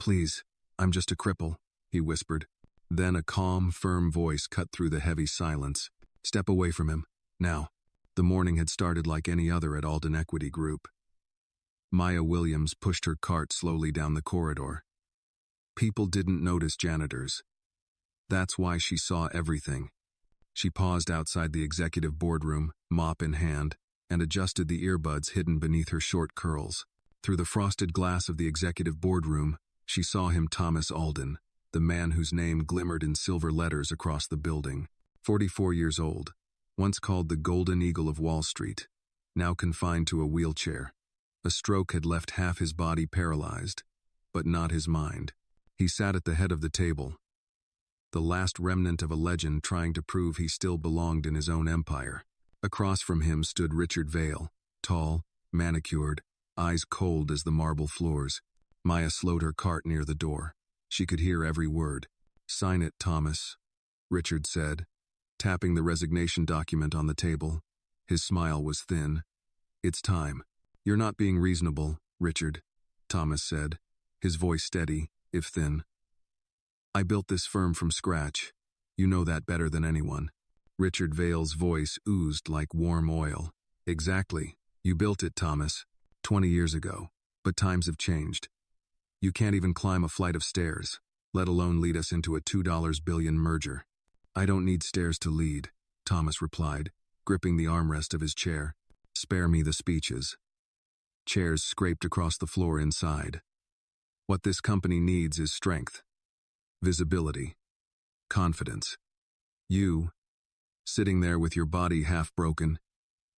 Please, I'm just a cripple, he whispered. Then a calm, firm voice cut through the heavy silence. Step away from him, now. The morning had started like any other at Alden Equity Group. Maya Williams pushed her cart slowly down the corridor. People didn't notice janitors. That's why she saw everything. She paused outside the executive boardroom, mop in hand, and adjusted the earbuds hidden beneath her short curls. Through the frosted glass of the executive boardroom, she saw him Thomas Alden, the man whose name glimmered in silver letters across the building. 44 years old, once called the Golden Eagle of Wall Street, now confined to a wheelchair. A stroke had left half his body paralyzed, but not his mind. He sat at the head of the table, the last remnant of a legend trying to prove he still belonged in his own empire. Across from him stood Richard Vale, tall, manicured, eyes cold as the marble floors. Maya slowed her cart near the door. She could hear every word. "Sign it, Thomas," Richard said, tapping the resignation document on the table. His smile was thin. "It's time." "You're not being reasonable, Richard," Thomas said, his voice steady, if thin. "I built this firm from scratch. You know that better than anyone." Richard Vale's voice oozed like warm oil. "Exactly. You built it, Thomas, 20 years ago. But times have changed. You can't even climb a flight of stairs, let alone lead us into a $2 billion merger." "I don't need stairs to lead," Thomas replied, gripping the armrest of his chair. "Spare me the speeches." Chairs scraped across the floor inside. "What this company needs is strength, visibility, confidence. You, sitting there with your body half broken,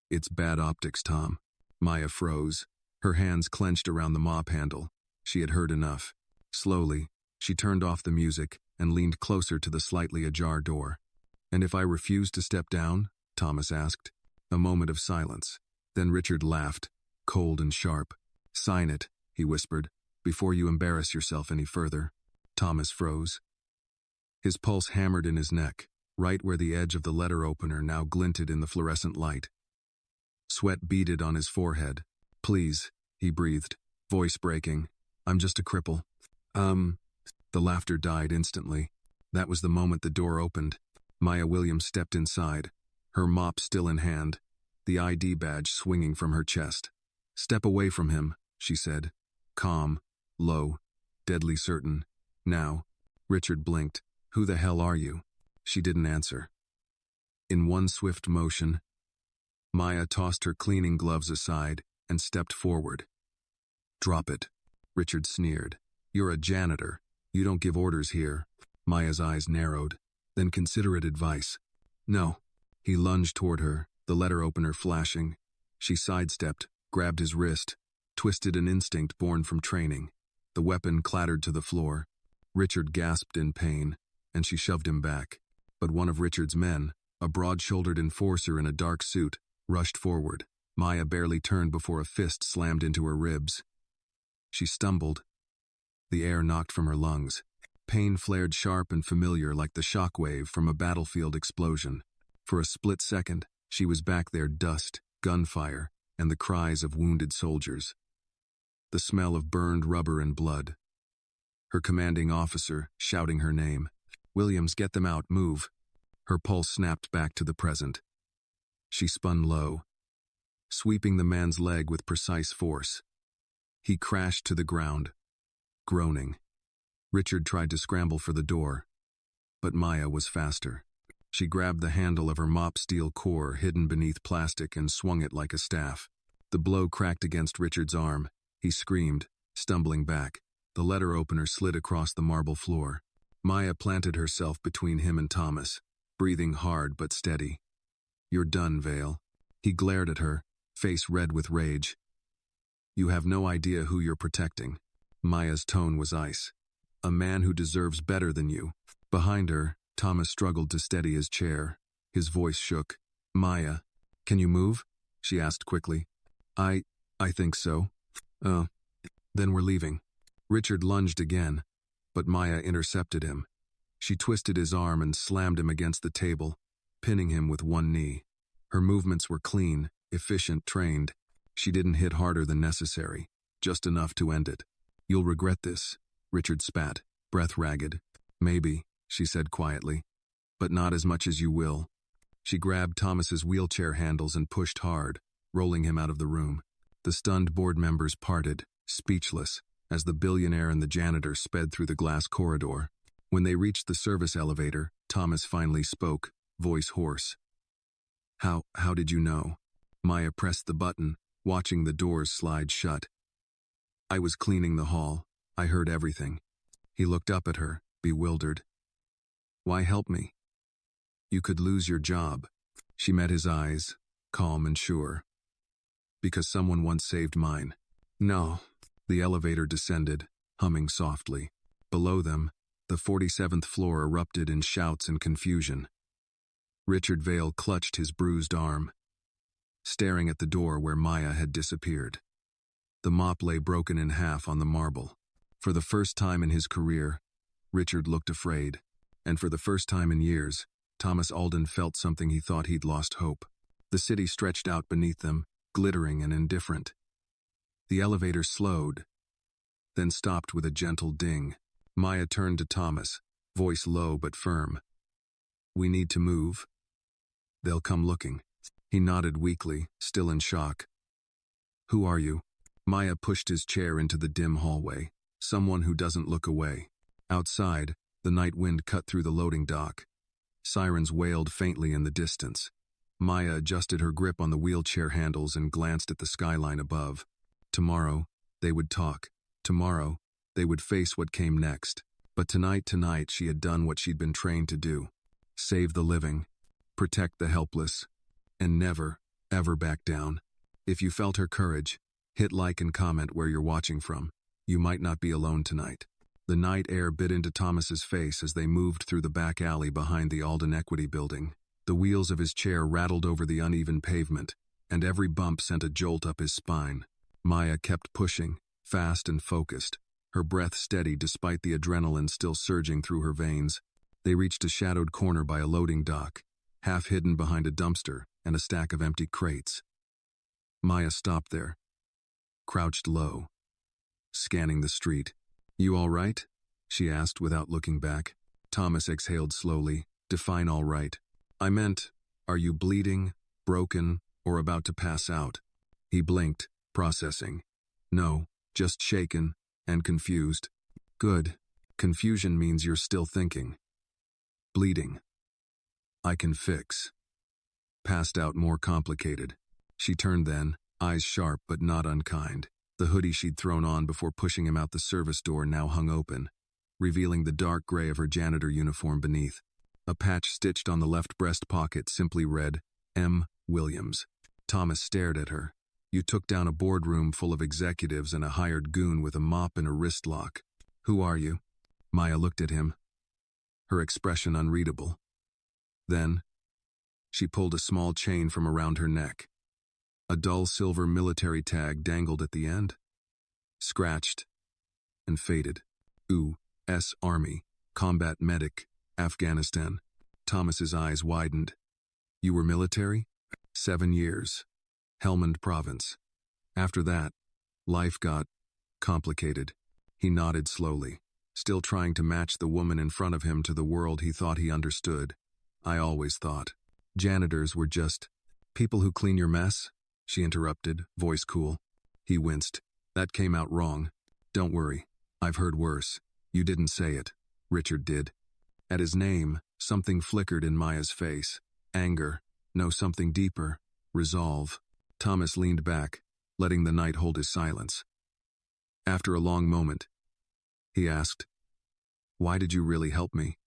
it's bad optics, Tom." Maya froze, her hands clenched around the mop handle. She had heard enough. Slowly, she turned off the music and leaned closer to the slightly ajar door. "And if I refuse to step down?" Thomas asked. A moment of silence. Then Richard laughed, cold and sharp. "Sign it," he whispered, "before you embarrass yourself any further." Thomas froze. His pulse hammered in his neck, right where the edge of the letter opener now glinted in the fluorescent light. Sweat beaded on his forehead. "Please," he breathed, voice breaking. "I'm just a cripple." The laughter died instantly. That was the moment the door opened. Maya Williams stepped inside, her mop still in hand, the ID badge swinging from her chest. "Step away from him," she said, calm, low, deadly certain. "Now." Richard blinked. "Who the hell are you?" She didn't answer. In one swift motion, Maya tossed her cleaning gloves aside and stepped forward. "Drop it," Richard sneered. "You're a janitor. You don't give orders here." Maya's eyes narrowed. "Then consider it advice." "No." He lunged toward her, the letter opener flashing. She sidestepped, grabbed his wrist, twisted an instinct born from training. The weapon clattered to the floor. Richard gasped in pain, and she shoved him back. But one of Richard's men, a broad-shouldered enforcer in a dark suit, rushed forward. Maya barely turned before a fist slammed into her ribs. She stumbled. The air knocked from her lungs. Pain flared sharp and familiar like the shockwave from a battlefield explosion. For a split second, she was back there, dust, gunfire, and the cries of wounded soldiers. The smell of burned rubber and blood. Her commanding officer shouting her name. "Williams, get them out, move." Her pulse snapped back to the present. She spun low, sweeping the man's leg with precise force. He crashed to the ground, groaning. Richard tried to scramble for the door, but Maya was faster. She grabbed the handle of her mop steel core hidden beneath plastic and swung it like a staff. The blow cracked against Richard's arm. He screamed, stumbling back. The letter opener slid across the marble floor. Maya planted herself between him and Thomas, breathing hard but steady. "You're done, Vale." He glared at her, face red with rage. "You have no idea who you're protecting." Maya's tone was ice. "A man who deserves better than you." Behind her, Thomas struggled to steady his chair. His voice shook. "Maya, can you move?" she asked quickly. I think so." "Oh, then we're leaving." Richard lunged again, but Maya intercepted him. She twisted his arm and slammed him against the table, pinning him with one knee. Her movements were clean, efficient, trained. She didn't hit harder than necessary, just enough to end it. "You'll regret this," Richard spat, breath ragged. Maybe, she said quietly. But not as much as you will. She grabbed Thomas's wheelchair handles and pushed hard, rolling him out of the room. The stunned board members parted, speechless, as the billionaire and the janitor sped through the glass corridor. When they reached the service elevator, Thomas finally spoke, voice hoarse. How did you know? Maya pressed the button, watching the doors slide shut. I was cleaning the hall. I heard everything. He looked up at her, bewildered. Why help me? You could lose your job. She met his eyes, calm and sure. Because someone once saved mine. No. The elevator descended, humming softly. Below them, the 47th floor erupted in shouts and confusion. Richard Vale clutched his bruised arm, staring at the door where Maya had disappeared. The mop lay broken in half on the marble. For the first time in his career, Richard looked afraid, and for the first time in years, Thomas Alden felt something he thought he'd lost hope. The city stretched out beneath them, glittering and indifferent. The elevator slowed, then stopped with a gentle ding. Maya turned to Thomas, voice low but firm. We need to move. They'll come looking. He nodded weakly, still in shock. Who are you? Maya pushed his chair into the dim hallway. Someone who doesn't look away. Outside, the night wind cut through the loading dock. Sirens wailed faintly in the distance. Maya adjusted her grip on the wheelchair handles and glanced at the skyline above. Tomorrow, they would talk. Tomorrow, they would face what came next. But tonight she had done what she'd been trained to do. Save the living, protect the helpless, and never, ever back down. If you felt her courage, hit like and comment where you're watching from. You might not be alone tonight. The night air bit into Thomas's face as they moved through the back alley behind the Alden Equity building. The wheels of his chair rattled over the uneven pavement, and every bump sent a jolt up his spine. Maya kept pushing, fast and focused, her breath steady despite the adrenaline still surging through her veins. They reached a shadowed corner by a loading dock, half hidden behind a dumpster and a stack of empty crates. Maya stopped there, crouched low, scanning the street. You all right? She asked without looking back. Thomas exhaled slowly. Define all right. I meant, are you bleeding, broken, or about to pass out? He blinked, processing. No, just shaken and confused. Good. Confusion means you're still thinking. Bleeding. I can fix. Passed out more complicated. She turned then, eyes sharp but not unkind. The hoodie she'd thrown on before pushing him out the service door now hung open, revealing the dark gray of her janitor uniform beneath. A patch stitched on the left breast pocket simply read, M. Williams. Thomas stared at her. You took down a boardroom full of executives and a hired goon with a mop and a wrist lock. Who are you? Maya looked at him, her expression unreadable. Then, she pulled a small chain from around her neck. A dull silver military tag dangled at the end. Scratched and faded. U.S. Army, Combat Medic, Afghanistan. Thomas's eyes widened. You were military? 7 years. Helmand Province. After that, life got complicated. He nodded slowly, still trying to match the woman in front of him to the world he thought he understood. I always thought. Janitors were just people who clean your mess? She interrupted, voice cool. He winced. That came out wrong. Don't worry. I've heard worse. You didn't say it. Richard did. At his name, something flickered in Maya's face. Anger. No, something deeper. Resolve. Thomas leaned back, letting the night hold his silence. After a long moment, he asked, Why did you really help me?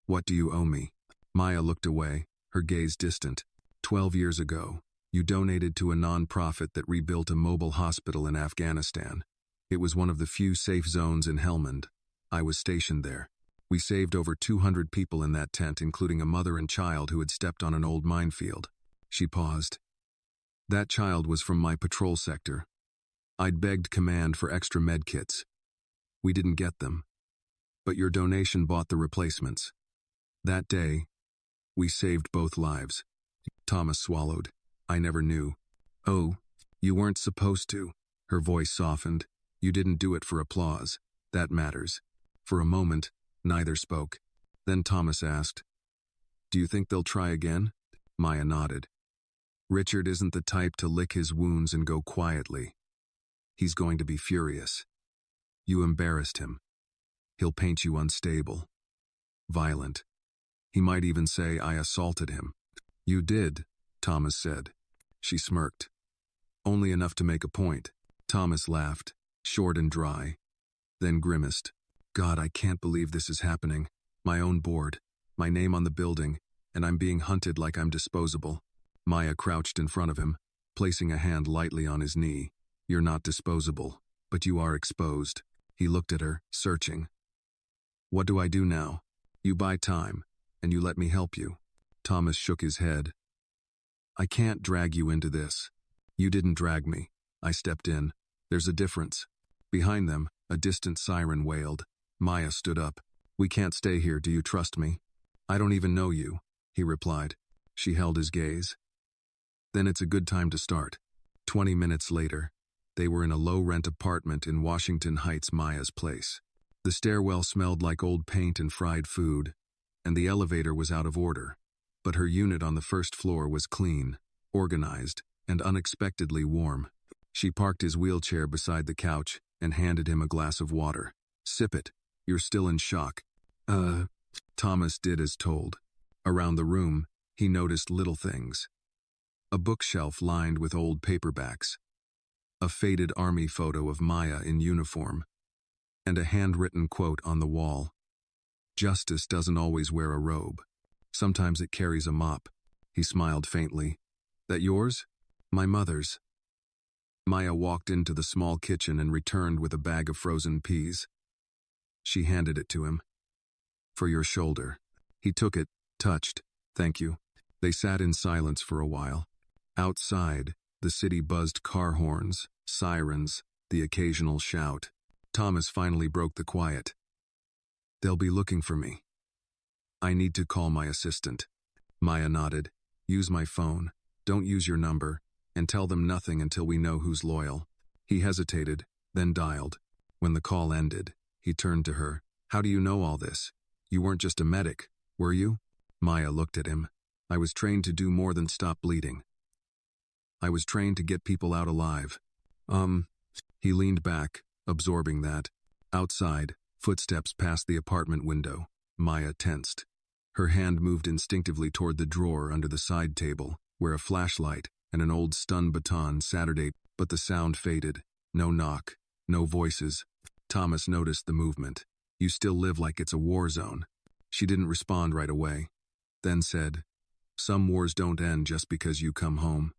What do you owe me? Maya looked away, her gaze distant. 12 years ago, you donated to a non-profit that rebuilt a mobile hospital in Afghanistan. It was one of the few safe zones in Helmand. I was stationed there. We saved over 200 people in that tent, including a mother and child who had stepped on an old minefield. She paused. That child was from my patrol sector. I'd begged command for extra med kits. We didn't get them. But your donation bought the replacements. That day, we saved both lives. Thomas swallowed. I never knew. Oh, you weren't supposed to. Her voice softened. You didn't do it for applause. That matters. For a moment, neither spoke. Then Thomas asked, "Do you think they'll try again?" Maya nodded. "Richard isn't the type to lick his wounds and go quietly. He's going to be furious. You embarrassed him. He'll paint you unstable, violent. He might even say I assaulted him." "You did," Thomas said. She smirked. "Only enough to make a point." Thomas laughed, short and dry, then grimaced. "God, I can't believe this is happening. My own board, my name on the building, and I'm being hunted like I'm disposable." Maya crouched in front of him, placing a hand lightly on his knee. "You're not disposable, but you are exposed." He looked at her, searching. "What do I do now? You buy time, and you let me help you." Thomas shook his head. "I can't drag you into this. You didn't drag me. I stepped in. There's a difference." Behind them, a distant siren wailed. Maya stood up. "We can't stay here, do you trust me?" "I don't even know you," he replied. She held his gaze. "Then it's a good time to start." 20 minutes later, they were in a low-rent apartment in Washington Heights, Maya's place. The stairwell smelled like old paint and fried food, and the elevator was out of order. But her unit on the first floor was clean, organized, and unexpectedly warm. She parked his wheelchair beside the couch and handed him a glass of water. "Sip it. You're still in shock." Thomas did as told. Around the room, he noticed little things. A bookshelf lined with old paperbacks, a faded army photo of Maya in uniform, and a handwritten quote on the wall. "Justice doesn't always wear a robe. Sometimes it carries a mop." He smiled faintly. "That yours?" "My mother's." Maya walked into the small kitchen and returned with a bag of frozen peas. She handed it to him. "For your shoulder." He took it, touched. "Thank you." They sat in silence for a while. Outside, the city buzzed car horns, sirens, the occasional shout. Thomas finally broke the quiet. "They'll be looking for me. I need to call my assistant." Maya nodded. "Use my phone. Don't use your number, and tell them nothing until we know who's loyal." He hesitated, then dialed. When the call ended, he turned to her. "How do you know all this? You weren't just a medic, were you?" Maya looked at him. "I was trained to do more than stop bleeding. I was trained to get people out alive." He leaned back, absorbing that. Outside, footsteps passed the apartment window. Maya tensed. Her hand moved instinctively toward the drawer under the side table, where a flashlight and an old stun baton Saturday, but the sound faded. No knock, no voices. Thomas noticed the movement. "You still live like it's a war zone." She didn't respond right away, then said, "Some wars don't end just because you come home."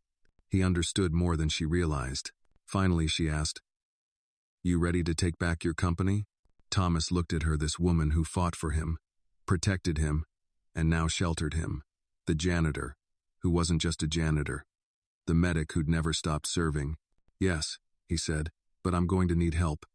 He understood more than she realized. Finally, she asked, "You ready to take back your company?" Thomas looked at her, this woman who fought for him, protected him, and now sheltered him. The janitor, who wasn't just a janitor. The medic who'd never stopped serving. "Yes," he said, "but I'm going to need help."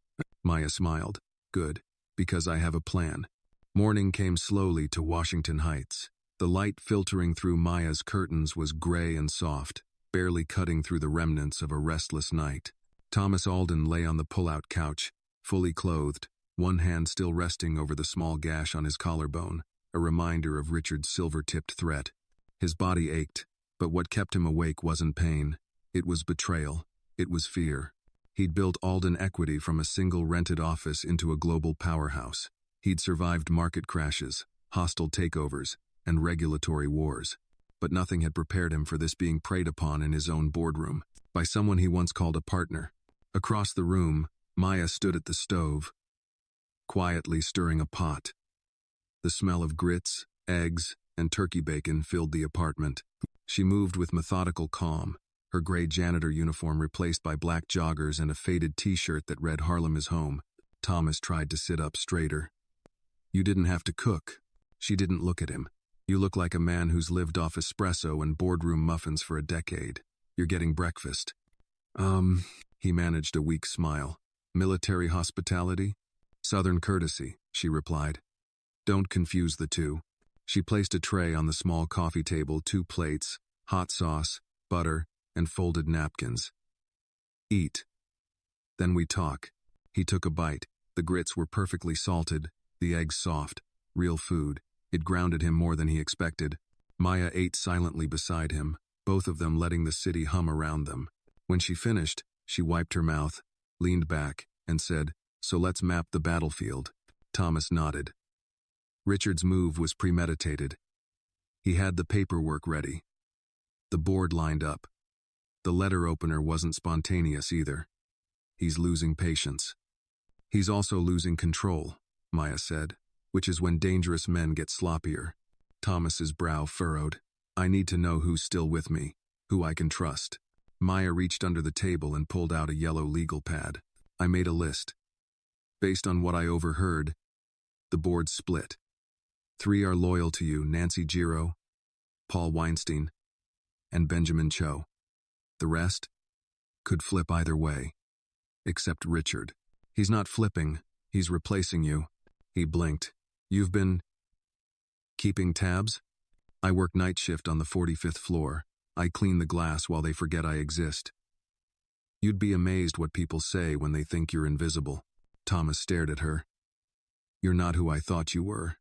Maya smiled. "Good, because I have a plan." Morning came slowly to Washington Heights. The light filtering through Maya's curtains was gray and soft, barely cutting through the remnants of a restless night. Thomas Alden lay on the pull-out couch, fully clothed, one hand still resting over the small gash on his collarbone, a reminder of Richard's silver-tipped threat. His body ached, but what kept him awake wasn't pain. It was betrayal. It was fear. He'd built Alden Equity from a single rented office into a global powerhouse. He'd survived market crashes, hostile takeovers, and regulatory wars. But nothing had prepared him for this, being preyed upon in his own boardroom, by someone he once called a partner. Across the room, Maya stood at the stove, quietly stirring a pot. The smell of grits, eggs, and turkey bacon filled the apartment. She moved with methodical calm, her gray janitor uniform replaced by black joggers and a faded t-shirt that read "Harlem is home." Thomas tried to sit up straighter. "You didn't have to cook." She didn't look at him. "You look like a man who's lived off espresso and boardroom muffins for a decade. You're getting breakfast." He managed a weak smile. "Military hospitality?" "Southern courtesy," she replied. "Don't confuse the two." She placed a tray on the small coffee table, 2 plates, hot sauce, butter, and folded napkins. "Eat. Then we talk." He took a bite. The The grits were perfectly salted, the eggs soft, real food. It grounded him more than he expected. Maya ate silently beside him, both of them letting the city hum around them. When she finished, she wiped her mouth, leaned back, and said, "So let's map the battlefield." Thomas nodded. Richard's move was premeditated. He had the paperwork ready. The board lined up. The letter opener wasn't spontaneous either. He's losing patience. He's also losing control, Maya said, which is when dangerous men get sloppier. Thomas's brow furrowed. I need to know who's still with me, who I can trust. Maya reached under the table and pulled out a yellow legal pad. I made a list. Based on what I overheard, the board split. 3 are loyal to you: Nancy Giro, Paul Weinstein, and Benjamin Cho. The rest could flip either way. Except Richard. He's not flipping, he's replacing you. He blinked. You've been keeping tabs? I work night shift on the 45th floor. I clean the glass while they forget I exist. You'd be amazed what people say when they think you're invisible. Thomas stared at her. You're not who I thought you were.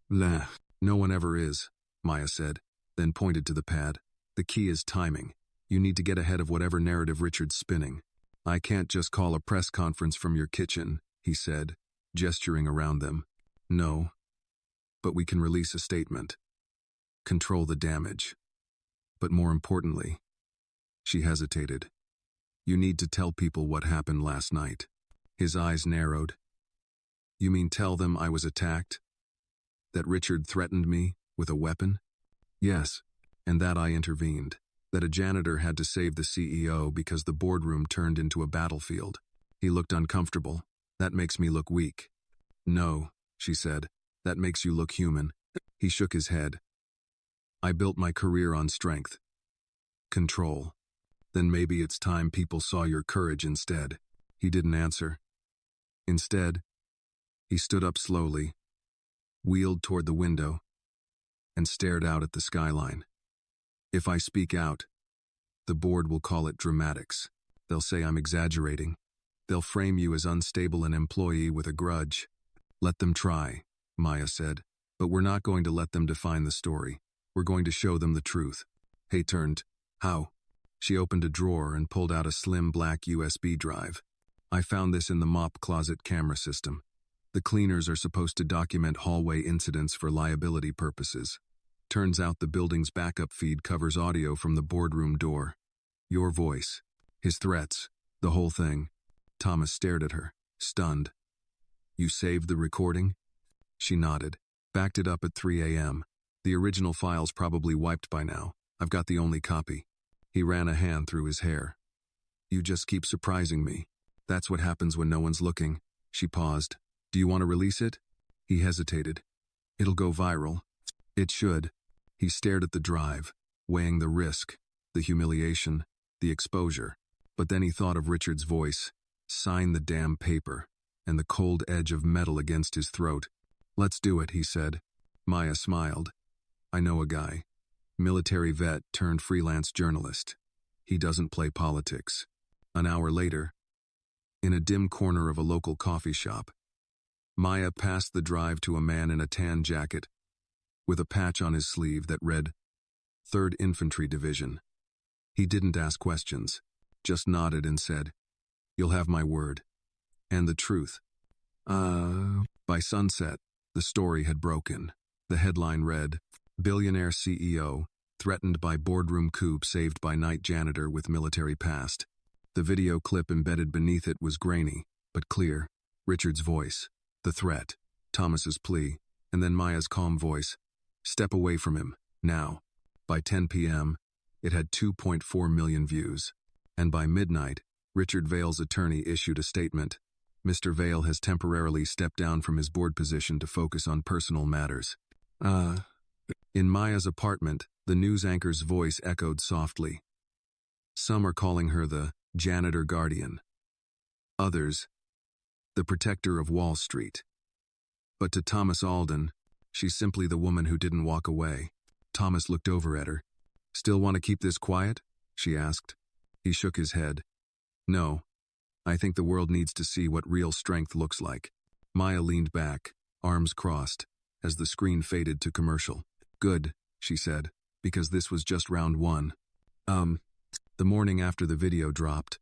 Nah, no one ever is, Maya said, then pointed to the pad. The key is timing. You need to get ahead of whatever narrative Richard's spinning. I can't just call a press conference from your kitchen, he said, gesturing around them. No. But we can release a statement. Control the damage. But more importantly, she hesitated. You need to tell people what happened last night. His eyes narrowed. You mean tell them I was attacked? That Richard threatened me with a weapon? Yes, and that I intervened. That a janitor had to save the CEO because the boardroom turned into a battlefield. He looked uncomfortable. That makes me look weak. No, she said. That makes you look human. He shook his head. I built my career on strength. Control. Then maybe it's time people saw your courage instead. He didn't answer. Instead, he stood up slowly, wheeled toward the window, and stared out at the skyline. If I speak out, the board will call it dramatics. They'll say I'm exaggerating. They'll frame you as unstable an employee with a grudge. Let them try, Maya said. But we're not going to let them define the story. We're going to show them the truth. Hay turned. How? She opened a drawer and pulled out a slim black USB drive. I found this in the mop closet camera system. The cleaners are supposed to document hallway incidents for liability purposes. Turns out the building's backup feed covers audio from the boardroom door. Your voice. His threats. The whole thing. Thomas stared at her, stunned. You saved the recording? She nodded. Backed it up at 3 a.m. The original file's probably wiped by now. I've got the only copy. He ran a hand through his hair. You just keep surprising me. That's what happens when no one's looking. She paused. Do you want to release it? He hesitated. It'll go viral. It should. He stared at the drive, weighing the risk, the humiliation, the exposure. But then he thought of Richard's voice. Sign the damn paper, and the cold edge of metal against his throat. Let's do it, he said. Maya smiled. I know a guy. Military vet turned freelance journalist. He doesn't play politics. An hour later, in a dim corner of a local coffee shop, Maya passed the drive to a man in a tan jacket, with a patch on his sleeve that read, 3rd Infantry Division. He didn't ask questions, just nodded and said, You'll have my word. And the truth. By sunset, the story had broken. The headline read, Billionaire CEO, threatened by boardroom coup saved by night janitor with military past. The video clip embedded beneath it was grainy, but clear. Richard's voice, the threat, Thomas's plea, and then Maya's calm voice. Step away from him, now. By 10 p.m., it had 2.4 million views. And by midnight, Richard Vale's attorney issued a statement. Mr. Vale has temporarily stepped down from his board position to focus on personal matters. In Maya's apartment, the news anchor's voice echoed softly. Some are calling her the janitor guardian. Others, the protector of Wall Street. But to Thomas Alden, she's simply the woman who didn't walk away. Thomas looked over at her. Still want to keep this quiet? She asked. He shook his head. No. I think the world needs to see what real strength looks like. Maya leaned back, arms crossed, as the screen faded to commercial. Good, she said, because this was just round one. The morning after the video dropped,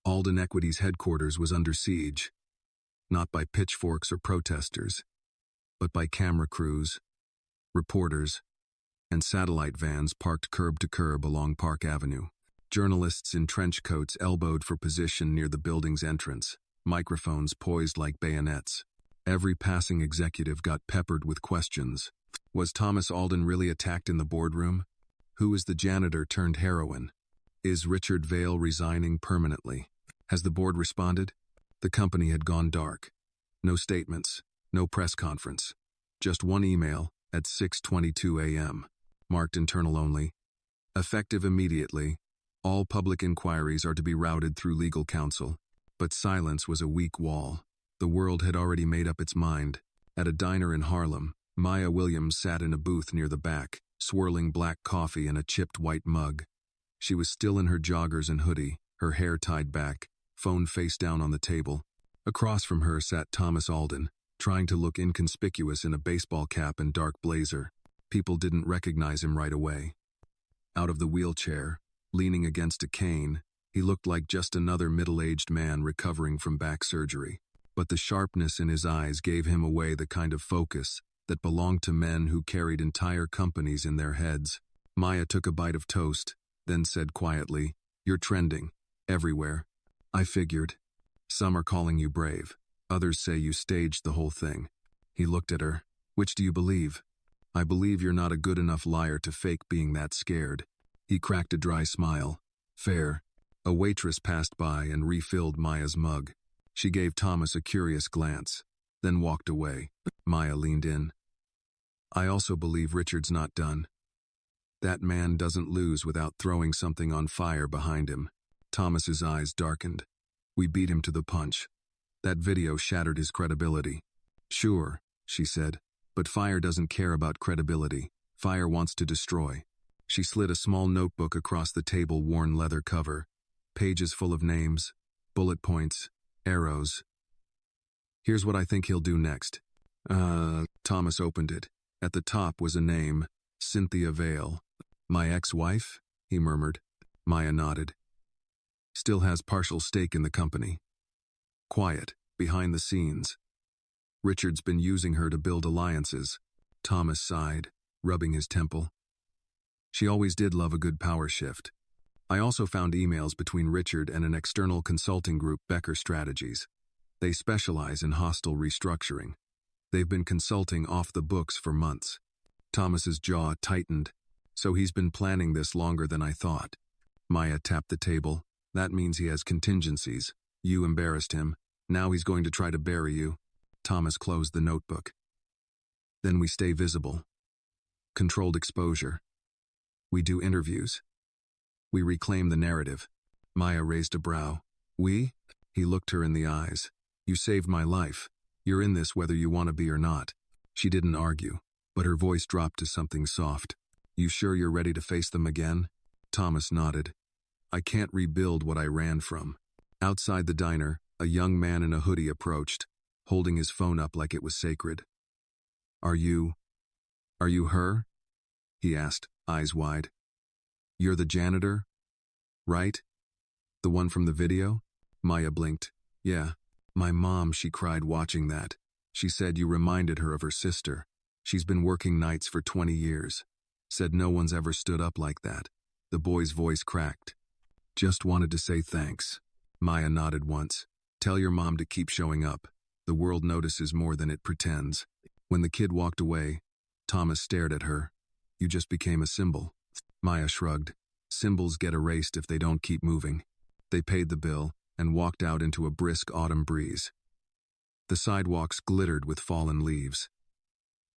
Alden Equity's headquarters was under siege, not by pitchforks or protesters, but by camera crews, reporters, and satellite vans parked curb to curb along Park Avenue. Journalists in trench coats elbowed for position near the building's entrance, microphones poised like bayonets. Every passing executive got peppered with questions. Was Thomas Alden really attacked in the boardroom? Who is the janitor turned heroine? Is Richard Vail resigning permanently? Has the board responded? The company had gone dark. No statements, no press conference. Just one email at 6:22 a.m., marked internal only. Effective immediately, all public inquiries are to be routed through legal counsel. But silence was a weak wall. The world had already made up its mind. At a diner in Harlem, Maya Williams sat in a booth near the back, swirling black coffee in a chipped white mug. She was still in her joggers and hoodie, her hair tied back, phone face down on the table. Across from her sat Thomas Alden, trying to look inconspicuous in a baseball cap and dark blazer. People didn't recognize him right away. Out of the wheelchair, leaning against a cane, he looked like just another middle-aged man recovering from back surgery. But the sharpness in his eyes gave him away the kind of focus that belonged to men who carried entire companies in their heads. Maya took a bite of toast, then said quietly, "You're trending. Everywhere. I figured. Some are calling you brave. Others say you staged the whole thing." He looked at her. "Which do you believe?" "I believe you're not a good enough liar to fake being that scared." He cracked a dry smile. "Fair." A waitress passed by and refilled Maya's mug. She gave Thomas a curious glance, then walked away. Maya leaned in. "I also believe Richard's not done. That man doesn't lose without throwing something on fire behind him." Thomas's eyes darkened. "We beat him to the punch. That video shattered his credibility." "Sure," she said, "but fire doesn't care about credibility. Fire wants to destroy." She slid a small notebook across the table-worn leather cover, pages full of names, bullet points, arrows. "Here's what I think he'll do next." Thomas opened it. At the top was a name, Cynthia Vail. "My ex-wife?" he murmured. Maya nodded. "Still has partial stake in the company. Quiet, behind the scenes. Richard's been using her to build alliances." Thomas sighed, rubbing his temple. "She always did love a good power shift." I also found emails between Richard and an external consulting group, Becker Strategies. They specialize in hostile restructuring. They've been consulting off the books for months. Thomas's jaw tightened. "So he's been planning this longer than I thought." Maya tapped the table. "That means he has contingencies. You embarrassed him. Now he's going to try to bury you." Thomas closed the notebook. "Then we stay visible. Controlled exposure. We do interviews. We reclaim the narrative." Maya raised a brow. "We?" He looked her in the eyes. "You saved my life. You're in this whether you want to be or not." She didn't argue, but her voice dropped to something soft. "You sure you're ready to face them again?" Thomas nodded. "I can't rebuild what I ran from." Outside the diner, a young man in a hoodie approached, holding his phone up like it was sacred. Are you her?" he asked, eyes wide. "You're the janitor, right? The one from the video?" Maya blinked. "Yeah. My mom," she cried watching that. "She said you reminded her of her sister. She's been working nights for 20 years. Said no one's ever stood up like that." The boy's voice cracked. "Just wanted to say thanks." Maya nodded once. "Tell your mom to keep showing up. The world notices more than it pretends." When the kid walked away, Thomas stared at her. "You just became a symbol." Maya shrugged. "Symbols get erased if they don't keep moving." They paid the bill and walked out into a brisk autumn breeze. The sidewalks glittered with fallen leaves.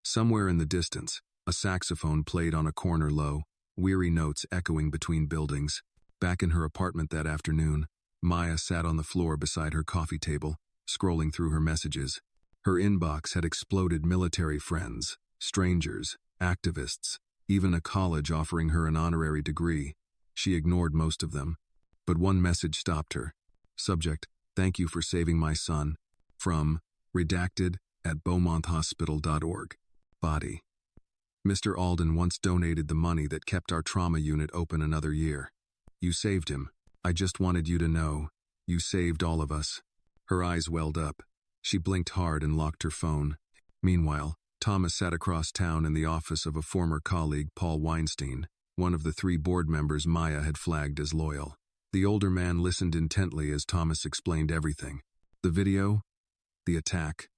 Somewhere in the distance, a saxophone played on a corner low, weary notes echoing between buildings. Back in her apartment that afternoon, Maya sat on the floor beside her coffee table, scrolling through her messages. Her inbox had exploded: military friends, strangers, activists, even a college offering her an honorary degree. She ignored most of them, but one message stopped her. Subject: "Thank you for saving my son. From Redacted at beaumonthospital.org. Body. Mr. Alden once donated the money that kept our trauma unit open another year. You saved him. I just wanted you to know. You saved all of us. Her eyes welled up. She blinked hard and locked her phone. Meanwhile, Thomas sat across town in the office of a former colleague, Paul Weinstein, one of the 3 board members Maya had flagged as loyal. The older man listened intently as Thomas explained everything. The video, the attack,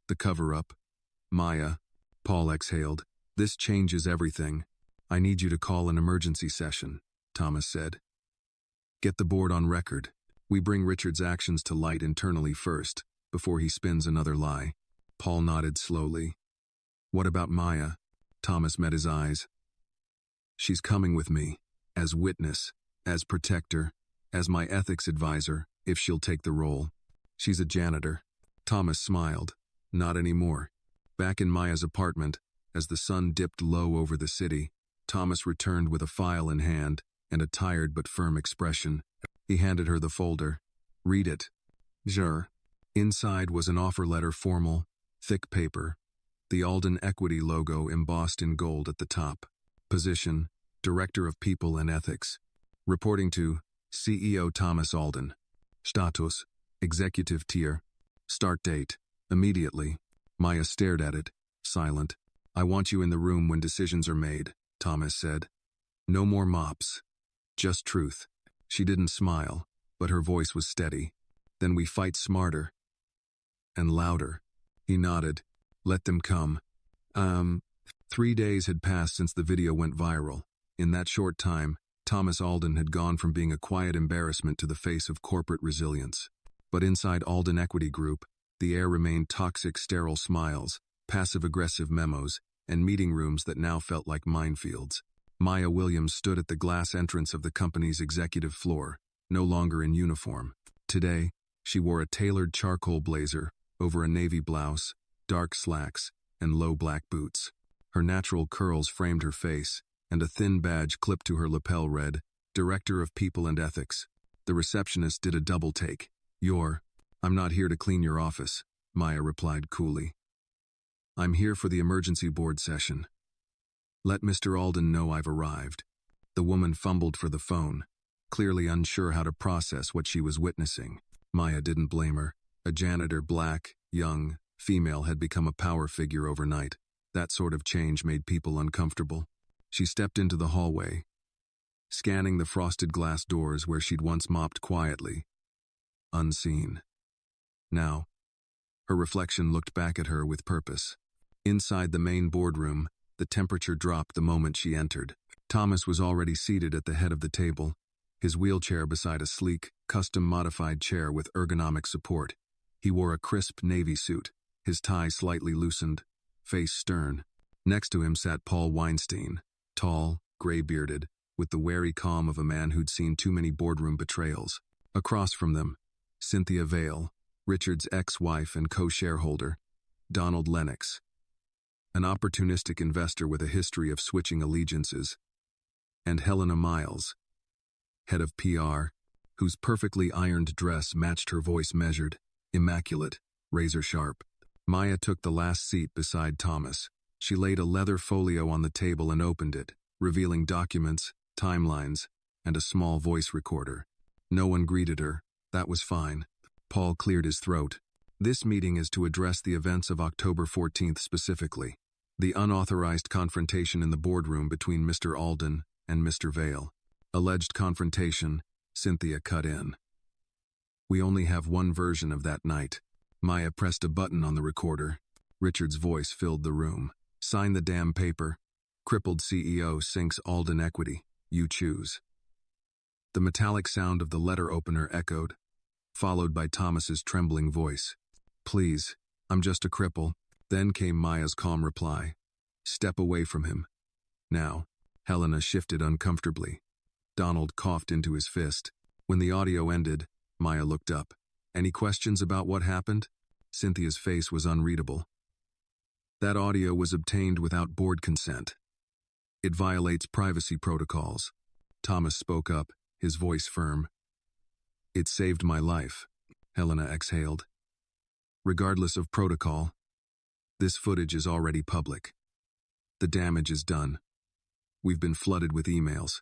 the cover-up. Maya, Paul exhaled. This changes everything. I need you to call an emergency session, Thomas said. Get the board on record. We bring Richard's actions to light internally first, before he spins another lie. Paul nodded slowly. What about Maya? Thomas met his eyes. She's coming with me, as witness, as protector, as my ethics advisor, if she'll take the role. She's a janitor. Thomas smiled. Not anymore. Back in Maya's apartment, as the sun dipped low over the city, Thomas returned with a file in hand and a tired but firm expression. He handed her the folder. Read it. Sure. Inside was an offer letter, formal, thick paper. The Alden Equity logo embossed in gold at the top. Position, Director of People and Ethics. Reporting to CEO Thomas Alden. Status, Executive Tier. Start date, immediately. Maya stared at it, silent. I want you in the room when decisions are made, Thomas said. No more mops. Just truth. She didn't smile, but her voice was steady. Then we fight smarter. And louder. He nodded. Let them come. 3 days had passed since the video went viral. In that short time, Thomas Alden had gone from being a quiet embarrassment to the face of corporate resilience. But inside Alden Equity Group, the air remained toxic, sterile smiles, passive-aggressive memos, and meeting rooms that now felt like minefields. Maya Williams stood at the glass entrance of the company's executive floor, no longer in uniform. Today, she wore a tailored charcoal blazer over a navy blouse, dark slacks, and low black boots. Her natural curls framed her face, and a thin badge clipped to her lapel read, Director of People and Ethics. The receptionist did a double take. I'm not here to clean your office, Maya replied coolly. I'm here for the emergency board session. Let Mr. Alden know I've arrived. The woman fumbled for the phone, clearly unsure how to process what she was witnessing. Maya didn't blame her. A janitor, black, young, female, had become a power figure overnight. That sort of change made people uncomfortable. She stepped into the hallway, scanning the frosted glass doors where she'd once mopped quietly, unseen. Now, her reflection looked back at her with purpose. Inside the main boardroom, the temperature dropped the moment she entered. Thomas was already seated at the head of the table, his wheelchair beside a sleek, custom-modified chair with ergonomic support. He wore a crisp navy suit, his tie slightly loosened, face stern. Next to him sat Paul Weinstein, tall, gray-bearded, with the wary calm of a man who'd seen too many boardroom betrayals. Across from them, Cynthia Vale, Richard's ex-wife and co-shareholder, Donald Lennox, an opportunistic investor with a history of switching allegiances, and Helena Miles, head of PR, whose perfectly ironed dress matched her voice, measured, immaculate, razor-sharp. Maya took the last seat beside Thomas. She laid a leather folio on the table and opened it, revealing documents, timelines, and a small voice recorder. No one greeted her. That was fine. Paul cleared his throat. This meeting is to address the events of October 14th specifically. The unauthorized confrontation in the boardroom between Mr. Alden and Mr. Vale. Alleged confrontation, Cynthia cut in. We only have one version of that night. Maya pressed a button on the recorder. Richard's voice filled the room. Sign the damn paper. Crippled CEO sinks Alden Equity. You choose. The metallic sound of the letter opener echoed, followed by Thomas's trembling voice. Please, I'm just a cripple. Then came Maya's calm reply. Step away from him. Now. Helena shifted uncomfortably. Donald coughed into his fist. When the audio ended, Maya looked up. Any questions about what happened? Cynthia's face was unreadable. That audio was obtained without board consent. It violates privacy protocols. Thomas spoke up, his voice firm. It saved my life, Helena exhaled. Regardless of protocol, this footage is already public. The damage is done. We've been flooded with emails.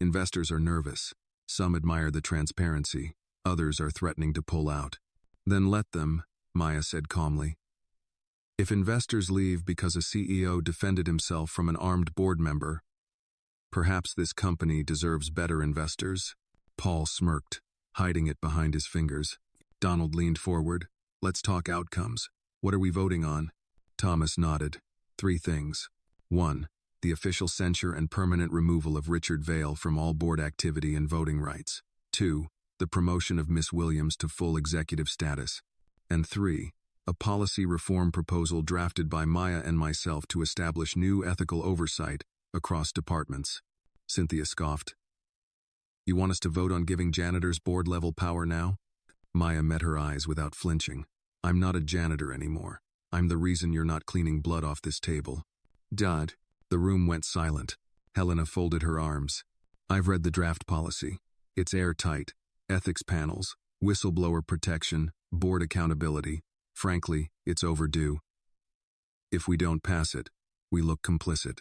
Investors are nervous. Some admire the transparency. Others are threatening to pull out. Then let them, Maya said calmly. If investors leave because a CEO defended himself from an armed board member, perhaps this company deserves better investors. Paul smirked, hiding it behind his fingers. Donald leaned forward. Let's talk outcomes. What are we voting on? Thomas nodded. 3 things. 1. The official censure and permanent removal of Richard Vail from all board activity and voting rights. 2. The promotion of Miss Williams to full executive status. And 3. A policy reform proposal drafted by Maya and myself to establish new ethical oversight across departments. Cynthia scoffed. You want us to vote on giving janitors board-level power now? Maya met her eyes without flinching. I'm not a janitor anymore. I'm the reason you're not cleaning blood off this table. Dad. The room went silent. Helena folded her arms. I've read the draft policy. It's airtight. Ethics panels, whistleblower protection, board accountability. Frankly, it's overdue. If we don't pass it, we look complicit.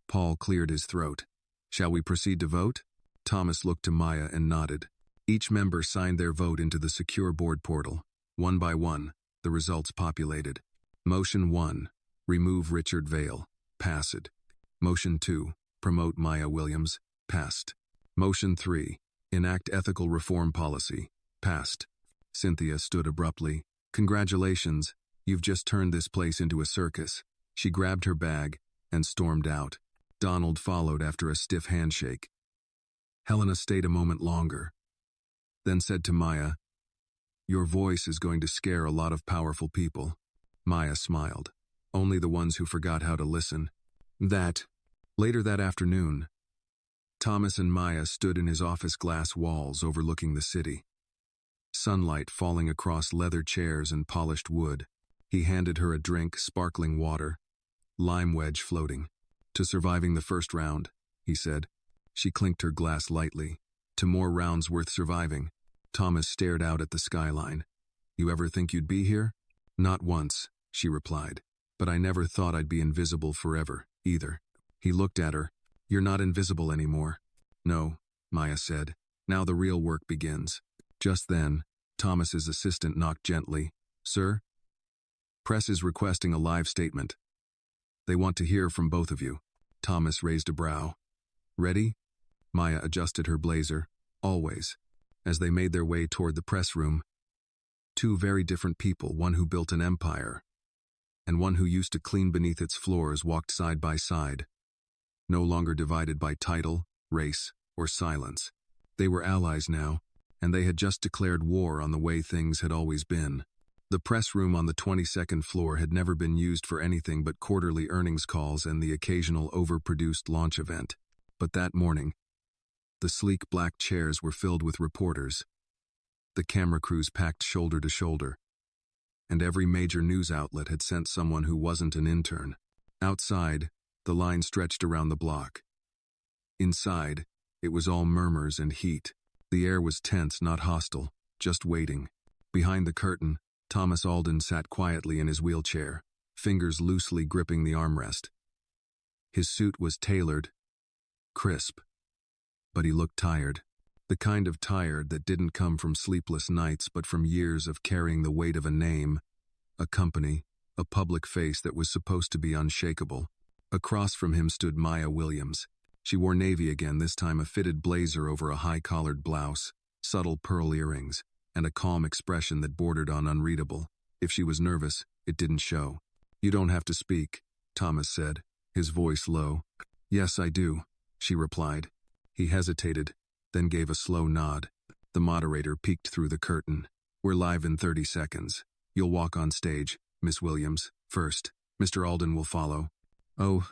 Paul cleared his throat. Shall we proceed to vote? Thomas looked to Maya and nodded. Each member signed their vote into the secure board portal. One by one, the results populated. Motion 1. Remove Richard Vail. Passed. Motion 2. Promote Maya Williams. Passed. Motion 3. Enact ethical reform policy. Passed. Cynthia stood abruptly. Congratulations, you've just turned this place into a circus. She grabbed her bag and stormed out. Donald followed after a stiff handshake. Helena stayed a moment longer, then said to Maya, Your voice is going to scare a lot of powerful people. Maya smiled. Only the ones who forgot how to listen. Later that afternoon, Thomas and Maya stood in his office glass walls overlooking the city. Sunlight falling across leather chairs and polished wood. He handed her a drink, sparkling water, lime wedge floating. To surviving the first round, he said. She clinked her glass lightly. To more rounds worth surviving. Thomas stared out at the skyline. You ever think you'd be here? Not once, she replied. But I never thought I'd be invisible forever, either. He looked at her. You're not invisible anymore. No, Maya said. Now the real work begins. Just then, Thomas's assistant knocked gently. Sir? Press is requesting a live statement. They want to hear from both of you. Thomas raised a brow. Ready? Maya adjusted her blazer. Always. As they made their way toward the press room, 2 very different people, one who built an empire, and one who used to clean beneath its floors, walked side by side, no longer divided by title, race, or silence. They were allies now, and they had just declared war on the way things had always been. The press room on the 22nd floor had never been used for anything but quarterly earnings calls and the occasional overproduced launch event. But that morning, the sleek black chairs were filled with reporters, the camera crews packed shoulder to shoulder, and every major news outlet had sent someone who wasn't an intern. Outside, the line stretched around the block. Inside, it was all murmurs and heat. The air was tense, not hostile, just waiting. Behind the curtain, Thomas Alden sat quietly in his wheelchair, fingers loosely gripping the armrest. His suit was tailored, crisp, but he looked tired. The kind of tired that didn't come from sleepless nights but from years of carrying the weight of a name, a company, a public face that was supposed to be unshakable. Across from him stood Maya Williams. She wore navy again, this time a fitted blazer over a high-collared blouse, subtle pearl earrings, and a calm expression that bordered on unreadable. If she was nervous, it didn't show. You don't have to speak, Thomas said, his voice low. Yes, I do, she replied. He hesitated, then gave a slow nod. The moderator peeked through the curtain. We're live in 30 seconds. You'll walk on stage, Miss Williams, first. Mr. Alden will follow. Oh.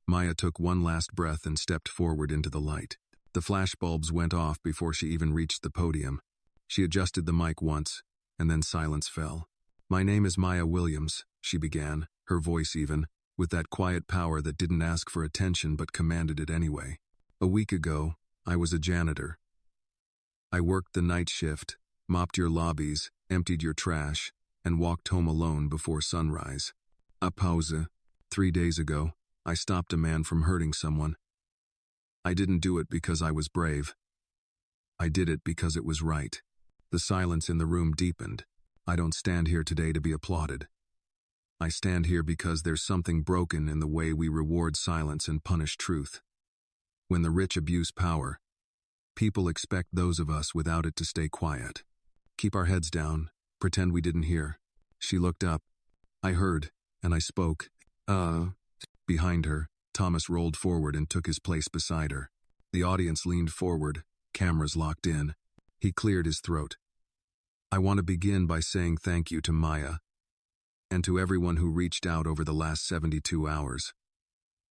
Maya took one last breath and stepped forward into the light. The flashbulbs went off before she even reached the podium. She adjusted the mic once, and then silence fell. My name is Maya Williams, she began, her voice even, with that quiet power that didn't ask for attention but commanded it anyway. A week ago, I was a janitor. I worked the night shift, mopped your lobbies, emptied your trash, and walked home alone before sunrise. A pause. 3 days ago, I stopped a man from hurting someone. I didn't do it because I was brave. I did it because it was right. The silence in the room deepened. I don't stand here today to be applauded. I stand here because there's something broken in the way we reward silence and punish truth. When the rich abuse power, people expect those of us without it to stay quiet. Keep our heads down, pretend we didn't hear. She looked up. I heard, and I spoke. Behind her, Thomas rolled forward and took his place beside her. The audience leaned forward, cameras locked in. He cleared his throat. I want to begin by saying thank you to Maya, and to everyone who reached out over the last 72 hours.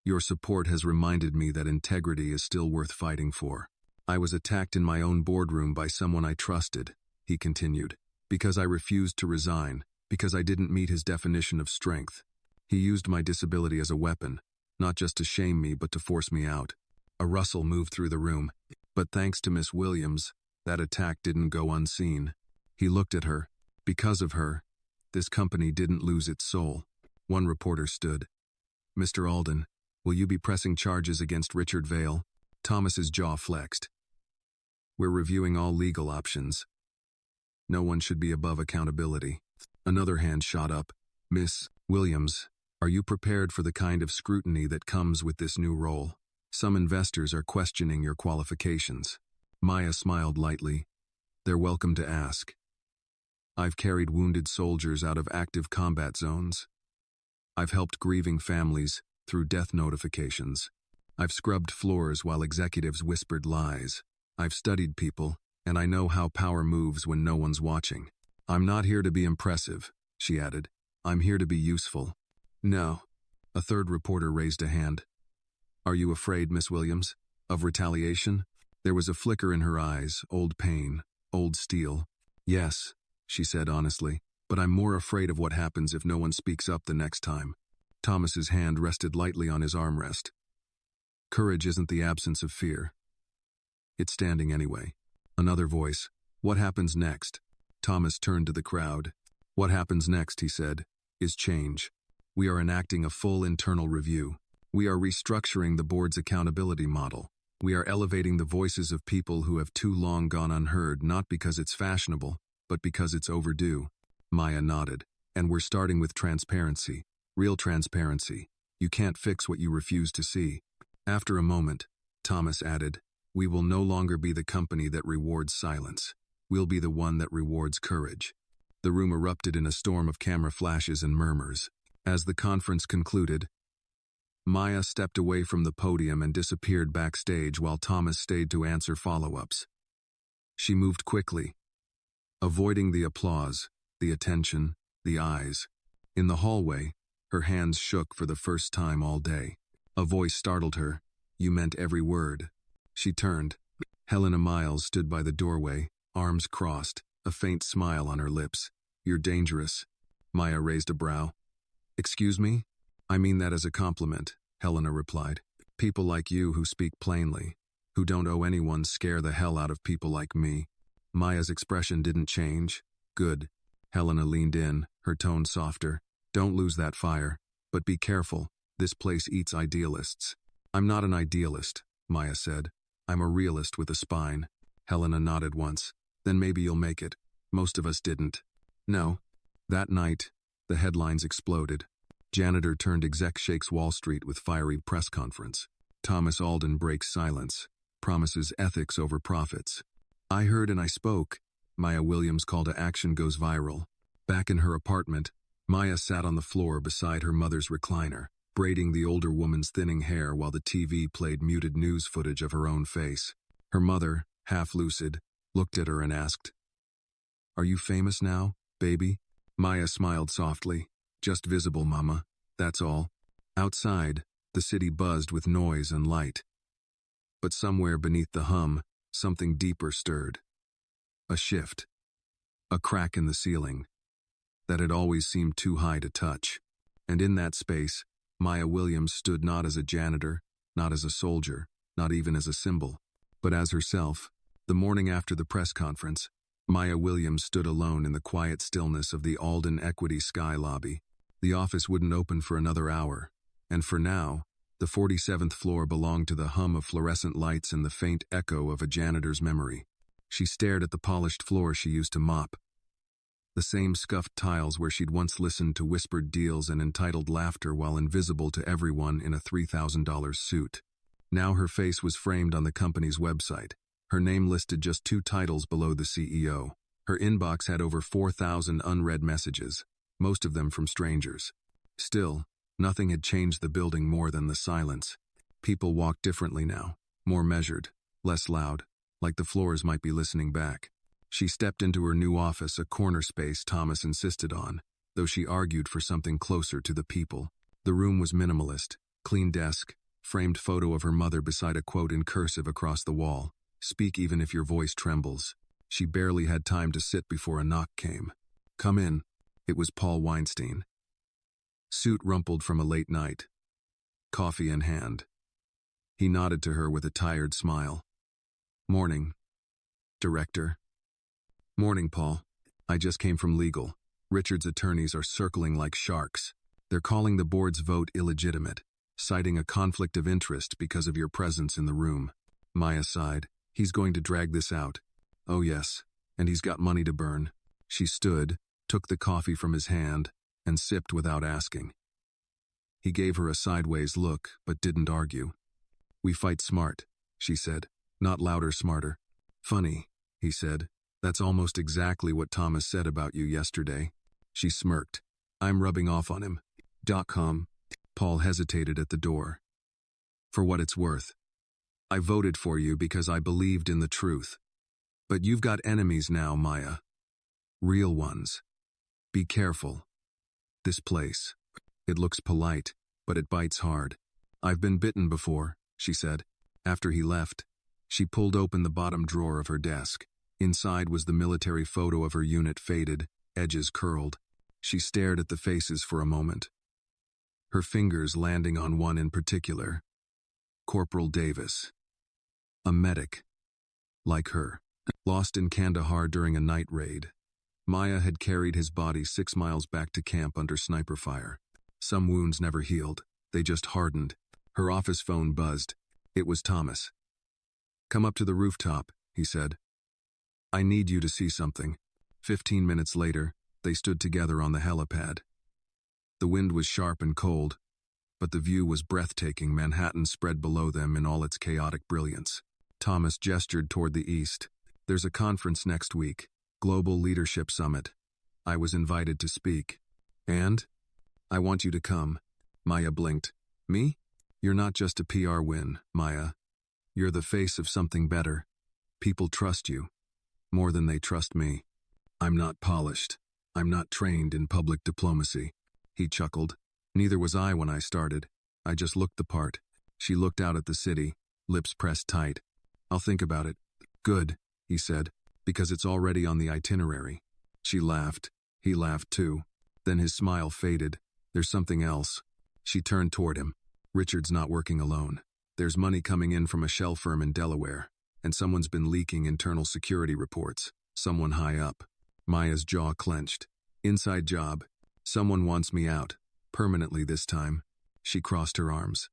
Your support has reminded me that integrity is still worth fighting for. I was attacked in my own boardroom by someone I trusted, he continued, because I refused to resign, because I didn't meet his definition of strength. He used my disability as a weapon, not just to shame me but to force me out. A rustle moved through the room, but thanks to Miss Williams, that attack didn't go unseen. He looked at her. Because of her, this company didn't lose its soul. One reporter stood. Mr. Alden, will you be pressing charges against Richard Vale? Thomas's jaw flexed. We're reviewing all legal options. No one should be above accountability. Another hand shot up. Miss Williams, are you prepared for the kind of scrutiny that comes with this new role? Some investors are questioning your qualifications. Maya smiled lightly. They're welcome to ask. I've carried wounded soldiers out of active combat zones. I've helped grieving families through death notifications. I've scrubbed floors while executives whispered lies. I've studied people, and I know how power moves when no one's watching. I'm not here to be impressive, she added. I'm here to be useful. No. A third reporter raised a hand. Are you afraid, Miss Williams, of retaliation? There was a flicker in her eyes, old pain, old steel. Yes, she said honestly, but I'm more afraid of what happens if no one speaks up the next time. Thomas's hand rested lightly on his armrest. Courage isn't the absence of fear. It's standing anyway. Another voice. What happens next? Thomas turned to the crowd. What happens next, he said, is change. We are enacting a full internal review. We are restructuring the board's accountability model. We are elevating the voices of people who have too long gone unheard, not because it's fashionable, but because it's overdue. Maya nodded. And we're starting with transparency. Real transparency. You can't fix what you refuse to see. After a moment, Thomas added, we will no longer be the company that rewards silence. We'll be the one that rewards courage. The room erupted in a storm of camera flashes and murmurs. As the conference concluded, Maya stepped away from the podium and disappeared backstage while Thomas stayed to answer follow-ups. She moved quickly, avoiding the applause, the attention, the eyes. In the hallway, her hands shook for the first time all day. A voice startled her. You meant every word. She turned. Helena Miles stood by the doorway, arms crossed, a faint smile on her lips. You're dangerous. Maya raised a brow. Excuse me? I mean that as a compliment, Helena replied. People like you who speak plainly, who don't owe anyone, scare the hell out of people like me. Maya's expression didn't change. Good. Helena leaned in, her tone softer. Don't lose that fire, but be careful. This place eats idealists. I'm not an idealist, Maya said. I'm a realist with a spine. Helena nodded once. Then maybe you'll make it. Most of us didn't. No. That night, the headlines exploded. Janitor turned exec shakes Wall Street with fiery press conference. Thomas Alden breaks silence. Promises ethics over profits. I heard and I spoke. Maya Williams' call to action goes viral. Back in her apartment, Maya sat on the floor beside her mother's recliner, braiding the older woman's thinning hair while the TV played muted news footage of her own face. Her mother, half lucid, looked at her and asked, Are you famous now, baby? Maya smiled softly. Just visible, Mama. That's all. Outside, the city buzzed with noise and light. But somewhere beneath the hum, something deeper stirred. A shift. A crack in the ceiling that had always seemed too high to touch. And in that space, Maya Williams stood not as a janitor, not as a soldier, not even as a symbol, but as herself. The morning after the press conference, Maya Williams stood alone in the quiet stillness of the Alden Equity Sky lobby. The office wouldn't open for another hour, and for now, the 47th floor belonged to the hum of fluorescent lights and the faint echo of a janitor's memory. She stared at the polished floor she used to mop, the same scuffed tiles where she'd once listened to whispered deals and entitled laughter while invisible to everyone in a $3,000 suit. Now her face was framed on the company's website. Her name listed just 2 titles below the CEO. Her inbox had over 4,000 unread messages, most of them from strangers. Still, nothing had changed the building more than the silence. People walked differently now, more measured, less loud, like the floors might be listening back. She stepped into her new office, a corner space Thomas insisted on, though she argued for something closer to the people. The room was minimalist, clean desk, framed photo of her mother beside a quote in cursive across the wall, "Speak even if your voice trembles." She barely had time to sit before a knock came. "Come in." It was Paul Weinstein. Suit rumpled from a late night, coffee in hand. He nodded to her with a tired smile. "Morning, Director." "Morning, Paul. I just came from legal. Richard's attorneys are circling like sharks. They're calling the board's vote illegitimate, citing a conflict of interest because of your presence in the room." Maya sighed. "He's going to drag this out." "Oh yes, and he's got money to burn." She stood, took the coffee from his hand, and sipped without asking. He gave her a sideways look, but didn't argue. "We fight smart," she said. "Not louder, smarter." "Funny," he said. "That's almost exactly what Thomas said about you yesterday." She smirked. "I'm rubbing off on him. .com. Paul hesitated at the door. "For what it's worth. I voted for you because I believed in the truth. But you've got enemies now, Maya. Real ones. Be careful. This place. It looks polite, but it bites hard." "I've been bitten before," she said. After he left, she pulled open the bottom drawer of her desk. Inside was the military photo of her unit, faded, edges curled. She stared at the faces for a moment, her fingers landing on one in particular. Corporal Davis. A medic. Like her. Lost in Kandahar during a night raid. Maya had carried his body 6 miles back to camp under sniper fire. Some wounds never healed. They just hardened. Her office phone buzzed. It was Thomas. "Come up to the rooftop," he said. "I need you to see something." 15 minutes later, they stood together on the helipad. The wind was sharp and cold, but the view was breathtaking. Manhattan spread below them in all its chaotic brilliance. Thomas gestured toward the east. "There's a conference next week, Global Leadership Summit. I was invited to speak. And? I want you to come." Maya blinked. "Me? You're not just a PR win, Maya. You're the face of something better. People trust you. More than they trust me. I'm not polished. I'm not trained in public diplomacy." He chuckled. "Neither was I when I started. I just looked the part." She looked out at the city, lips pressed tight. "I'll think about it." "Good," he said, "because it's already on the itinerary." She laughed. He laughed too. Then his smile faded. "There's something else." She turned toward him. "Richard's not working alone. There's money coming in from a shell firm in Delaware, and someone's been leaking internal security reports. Someone high up." Maya's jaw clenched. "Inside job. Someone wants me out. Permanently this time." She crossed her arms.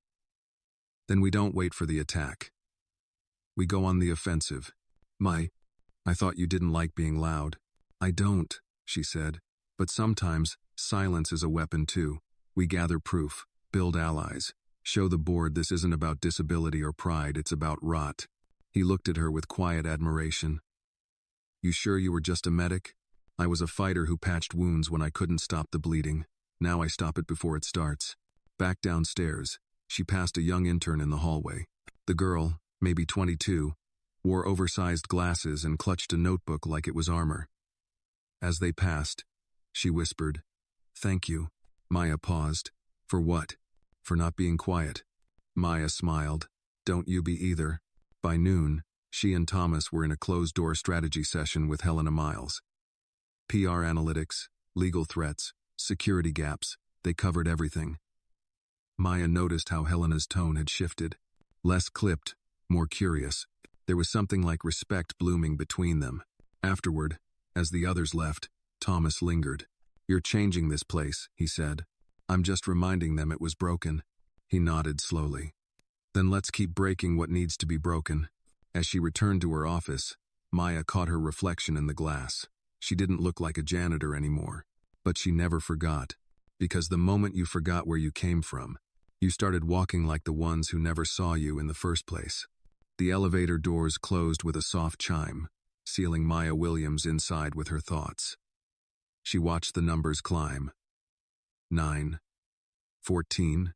"Then we don't wait for the attack. We go on the offensive." I thought you didn't like being loud." "I don't," she said. "But sometimes silence is a weapon too. We gather proof, build allies, show the board this isn't about disability or pride, it's about rot." He looked at her with quiet admiration. "You sure you were just a medic?" "I was a fighter who patched wounds when I couldn't stop the bleeding. Now I stop it before it starts." Back downstairs, she passed a young intern in the hallway. The girl, maybe 22, wore oversized glasses and clutched a notebook like it was armor. As they passed, she whispered, "Thank you." Maya paused. "For what?" "For not being quiet." Maya smiled. "Don't you be either." By noon, she and Thomas were in a closed-door strategy session with Helena Miles. PR analytics, legal threats, security gaps, they covered everything. Maya noticed how Helena's tone had shifted. Less clipped, more curious. There was something like respect blooming between them. Afterward, as the others left, Thomas lingered. "You're changing this place," he said. "I'm just reminding them it was broken." He nodded slowly. "Then let's keep breaking what needs to be broken." As she returned to her office, Maya caught her reflection in the glass. She didn't look like a janitor anymore. But she never forgot. Because the moment you forgot where you came from, you started walking like the ones who never saw you in the first place. The elevator doors closed with a soft chime, sealing Maya Williams inside with her thoughts. She watched the numbers climb. 9, 14,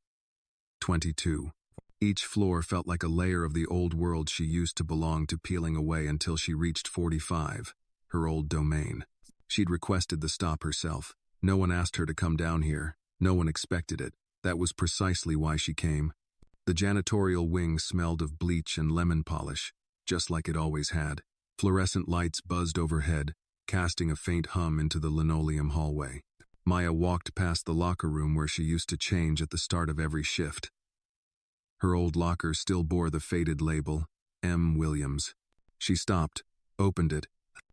22. Each floor felt like a layer of the old world she used to belong to peeling away until she reached 45, her old domain. She'd requested the stop herself. No one asked her to come down here. No one expected it. That was precisely why she came. The janitorial wing smelled of bleach and lemon polish, just like it always had. Fluorescent lights buzzed overhead, casting a faint hum into the linoleum hallway. Maya walked past the locker room where she used to change at the start of every shift. Her old locker still bore the faded label, M. Williams. She stopped, opened it.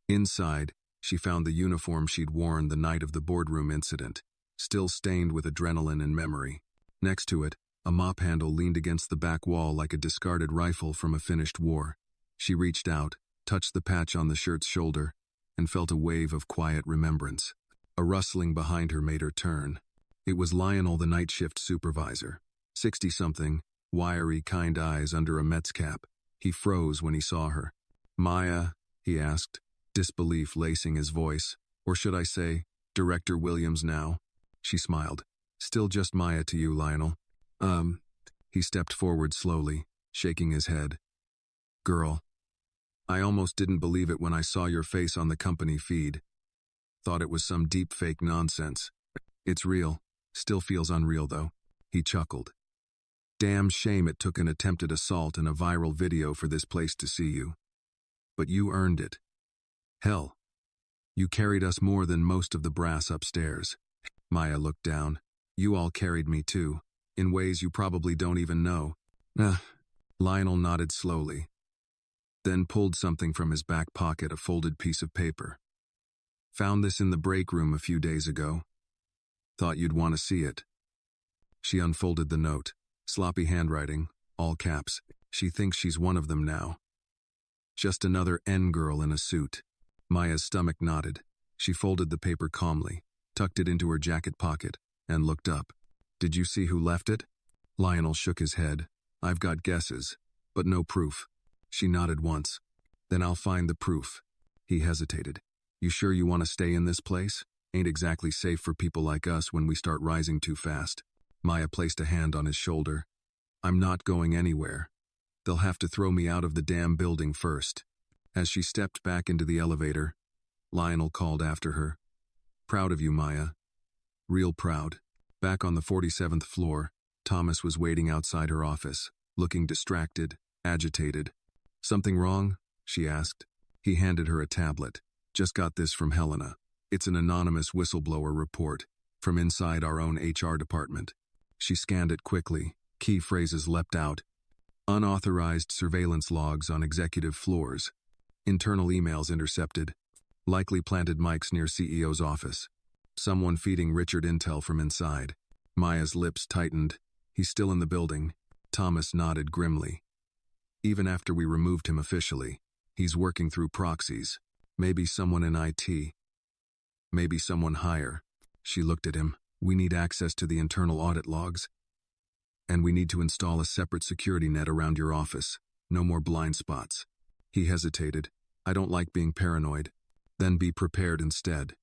Inside, she found the uniform she'd worn the night of the boardroom incident, still stained with adrenaline and memory. Next to it, a mop handle leaned against the back wall like a discarded rifle from a finished war. She reached out, touched the patch on the shirt's shoulder, and felt a wave of quiet remembrance. A rustling behind her made her turn. It was Lionel, the night shift supervisor. 60-something, wiry, kind eyes under a Mets cap. He froze when he saw her. "Maya?" he asked, disbelief lacing his voice. "Or should I say, Director Williams now?" She smiled. "Still just Maya to you, Lionel." He stepped forward slowly, shaking his head. "Girl, I almost didn't believe it when I saw your face on the company feed. Thought it was some deep fake nonsense. It's real. Still feels unreal, though." He chuckled. "Damn shame it took an attempted assault and a viral video for this place to see you. But you earned it. Hell, you carried us more than most of the brass upstairs." Maya looked down. "You all carried me too, in ways you probably don't even know." Lionel nodded slowly, then pulled something from his back pocket, a folded piece of paper. "Found this in the break room a few days ago. Thought you'd want to see it." She unfolded the note. Sloppy handwriting, all caps. "She thinks she's one of them now. Just another N-girl in a suit." Maya's stomach knotted. She folded the paper calmly, tucked it into her jacket pocket, and looked up. "Did you see who left it?" Lionel shook his head. "I've got guesses, but no proof." She nodded once. "Then I'll find the proof." He hesitated. "You sure you want to stay in this place? Ain't exactly safe for people like us when we start rising too fast." Maya placed a hand on his shoulder. "I'm not going anywhere. They'll have to throw me out of the damn building first." As she stepped back into the elevator, Lionel called after her. "Proud of you, Maya. Real proud." Back on the 47th floor, Thomas was waiting outside her office, looking distracted, agitated. "Something wrong?" she asked. He handed her a tablet. "Just got this from Helena. It's an anonymous whistleblower report, from inside our own HR department." She scanned it quickly. Key phrases leapt out. Unauthorized surveillance logs on executive floors. Internal emails intercepted. Likely planted mics near CEO's office. Someone feeding Richard intel from inside. Maya's lips tightened. "He's still in the building." Thomas nodded grimly. "Even after we removed him officially, he's working through proxies. Maybe someone in IT. Maybe someone higher." She looked at him. "We need access to the internal audit logs. And we need to install a separate security net around your office. No more blind spots." He hesitated. "I don't like being paranoid." "Then be prepared instead."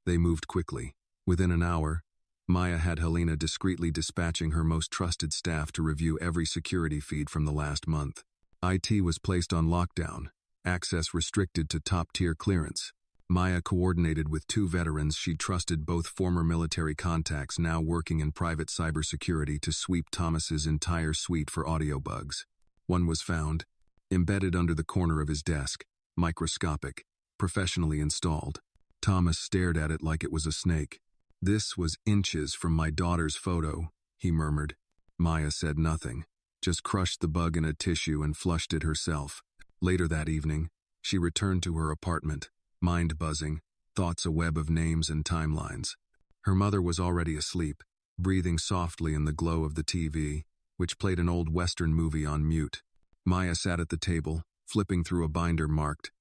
They moved quickly. Within an hour, Maya had Helena discreetly dispatching her most trusted staff to review every security feed from the last month. IT was placed on lockdown, access restricted to top-tier clearance. Maya coordinated with 2 veterans she'd trusted, both former military contacts now working in private cybersecurity, to sweep Thomas's entire suite for audio bugs. One was found, embedded under the corner of his desk, microscopic, professionally installed. Thomas stared at it like it was a snake. "This was inches from my daughter's photo," he murmured. Maya said nothing, just crushed the bug in a tissue and flushed it herself. Later that evening, she returned to her apartment. mind buzzing, thoughts a web of names and timelines. Her mother was already asleep, breathing softly in the glow of the TV, which played an old Western movie on mute. Maya sat at the table, flipping through a binder marked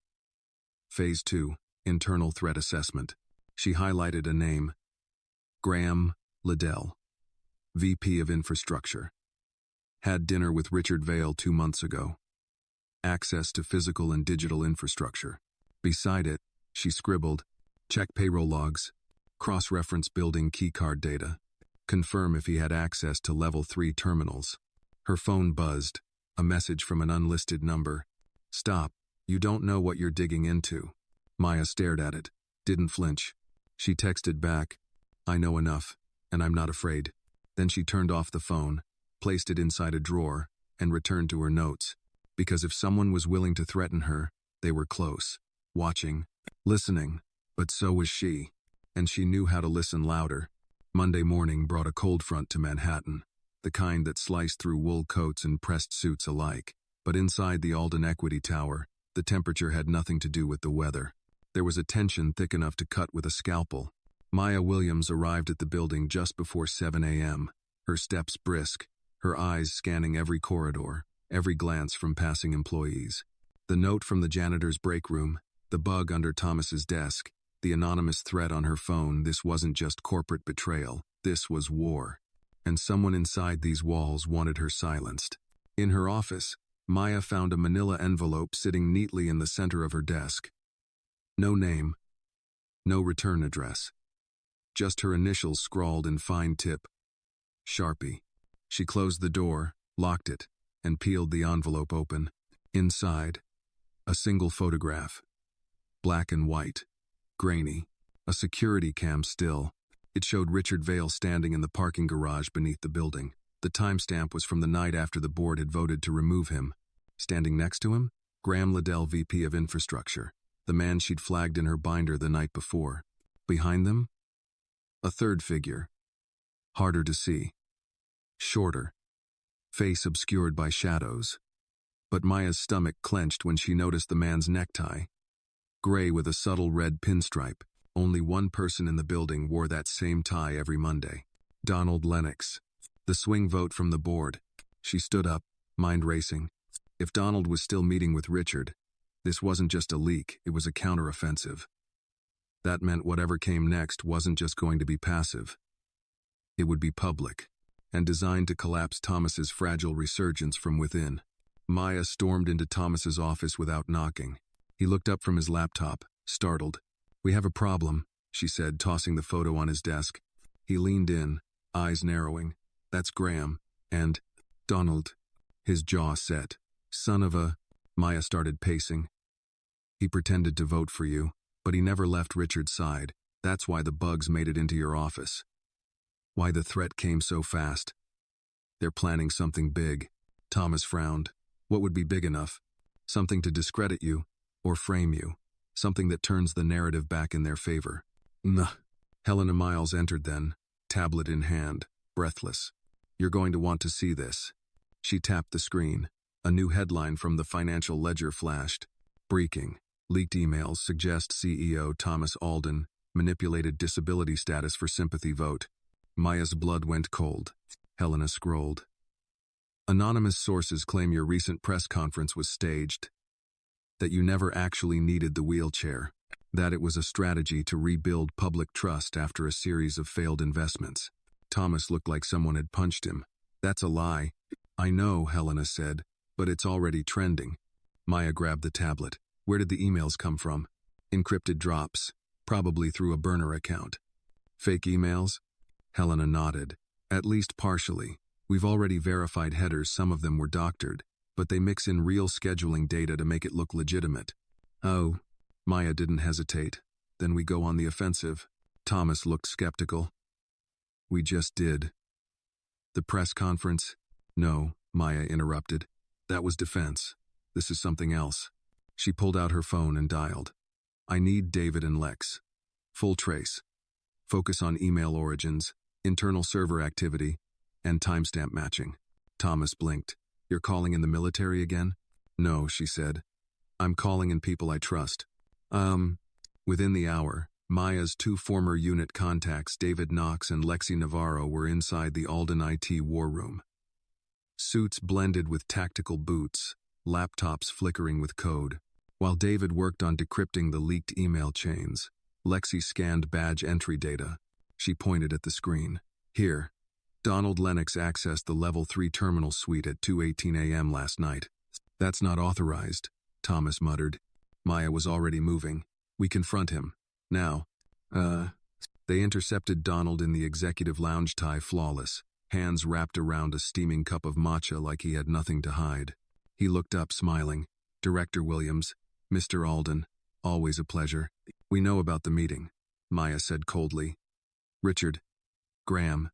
Phase 2, Internal Threat Assessment. She highlighted a name, Graham Liddell, VP of Infrastructure. Had dinner with Richard Vale 2 months ago. Access to physical and digital infrastructure. Beside it, she scribbled, check payroll logs, cross-reference building keycard data, confirm if he had access to level 3 terminals. Her phone buzzed, a message from an unlisted number. Stop, you don't know what you're digging into. Maya stared at it, didn't flinch. She texted back, I know enough, and I'm not afraid. Then she turned off the phone, placed it inside a drawer, and returned to her notes. Because if someone was willing to threaten her, they were close, watching, listening, but so was she. And she knew how to listen louder. Monday morning brought a cold front to Manhattan, the kind that sliced through wool coats and pressed suits alike. But inside the Alden Equity Tower, the temperature had nothing to do with the weather. There was a tension thick enough to cut with a scalpel. Maya Williams arrived at the building just before 7 a.m., her steps brisk, her eyes scanning every corridor, every glance from passing employees. The note from the janitor's break room, the bug under Thomas's desk, the anonymous threat on her phone. This wasn't just corporate betrayal, this was war. And someone inside these walls wanted her silenced. In her office, Maya found a manila envelope sitting neatly in the center of her desk. No name, no return address. Just her initials scrawled in fine tip. Sharpie. She closed the door, locked it, and peeled the envelope open. Inside, a single photograph. Black and white. Grainy. A security cam still. It showed Richard Vale standing in the parking garage beneath the building. The timestamp was from the night after the board had voted to remove him. Standing next to him, Graham Liddell, VP of Infrastructure, the man she'd flagged in her binder the night before. Behind them, a third figure. Harder to see. Shorter. Face obscured by shadows. But Maya's stomach clenched when she noticed the man's necktie. Gray with a subtle red pinstripe. Only one person in the building wore that same tie every Monday. Donald Lennox. The swing vote from the board. She stood up, mind racing. If Donald was still meeting with Richard, this wasn't just a leak, it was a counteroffensive. That meant whatever came next wasn't just going to be passive. It would be public, and designed to collapse Thomas's fragile resurgence from within. Maya stormed into Thomas's office without knocking. He looked up from his laptop, startled. We have a problem, she said, tossing the photo on his desk. He leaned in, eyes narrowing. That's Graham. And Donald. His jaw set. Son of a... Maya started pacing. He pretended to vote for you, but he never left Richard's side. That's why the bugs made it into your office. Why the threat came so fast. They're planning something big. Thomas frowned. What would be big enough? Something to discredit you, or frame you. Something that turns the narrative back in their favor. Nah. Helena Miles entered then, tablet in hand, breathless. You're going to want to see this. She tapped the screen. A new headline from the Financial Ledger flashed. Breaking. Leaked emails suggest CEO Thomas Alden manipulated disability status for sympathy vote. Maya's blood went cold. Helena scrolled. Anonymous sources claim your recent press conference was staged. That you never actually needed the wheelchair. That it was a strategy to rebuild public trust after a series of failed investments. Thomas looked like someone had punched him. That's a lie. I know, Helena said, but it's already trending. Maya grabbed the tablet. Where did the emails come from? Encrypted drops, probably through a burner account. Fake emails? Helena nodded. At least partially. We've already verified headers, some of them were doctored, but they mix in real scheduling data to make it look legitimate. Oh, Maya didn't hesitate. Then we go on the offensive. Thomas looked skeptical. We just did. The press conference? No, Maya interrupted. That was defense. This is something else. She pulled out her phone and dialed. I need David and Lex. Full trace. Focus on email origins, internal server activity, and timestamp matching. Thomas blinked. You're calling in the military again? No, she said. I'm calling in people I trust. Within the hour, Maya's two former unit contacts, David Knox and Lexi Navarro, were inside the Alden IT war room. Suits blended with tactical boots, laptops flickering with code. While David worked on decrypting the leaked email chains, Lexi scanned badge entry data. She pointed at the screen. Here, Donald Lennox accessed the Level 3 terminal suite at 2:18 a.m. last night. That's not authorized, Thomas muttered. Maya was already moving. We confront him. Now. They intercepted Donald in the executive lounge tie flawless, hands wrapped around a steaming cup of matcha like he had nothing to hide. He looked up, smiling. Director Williams, Mr. Alden, always a pleasure. We know about the meeting, Maya said coldly. Richard. Graham.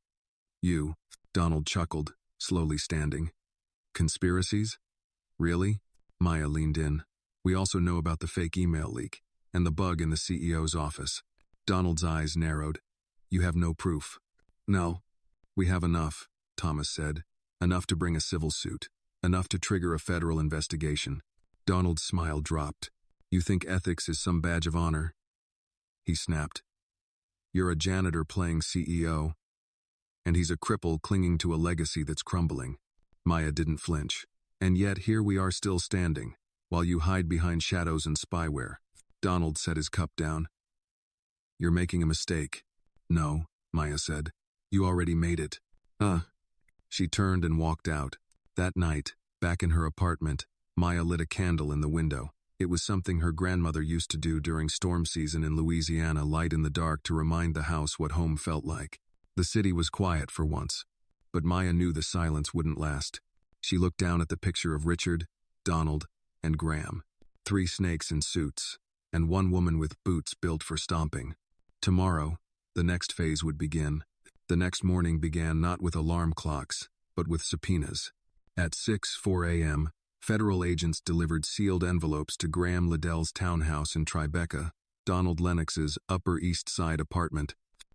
You. Donald chuckled, slowly standing. Conspiracies? Really? Maya leaned in. We also know about the fake email leak, and the bug in the CEO's office. Donald's eyes narrowed. You have no proof. No. We have enough, Thomas said. Enough to bring a civil suit. Enough to trigger a federal investigation. Donald's smile dropped. You think ethics is some badge of honor? He snapped. You're a janitor playing CEO. And he's a cripple clinging to a legacy that's crumbling. Maya didn't flinch. And yet here we are still standing, while you hide behind shadows and spyware. Donald set his cup down. You're making a mistake. No, Maya said. You already made it. She turned and walked out. That night, back in her apartment, Maya lit a candle in the window. It was something her grandmother used to do during storm season in Louisiana, light in the dark to remind the house what home felt like. The city was quiet for once, but Maya knew the silence wouldn't last. She looked down at the picture of Richard, Donald, and Graham. 3 snakes in suits, and 1 woman with boots built for stomping. Tomorrow, the next phase would begin. The next morning began not with alarm clocks, but with subpoenas. At 6:04 a.m., federal agents delivered sealed envelopes to Graham Liddell's townhouse in Tribeca, Donald Lennox's Upper East Side apartment,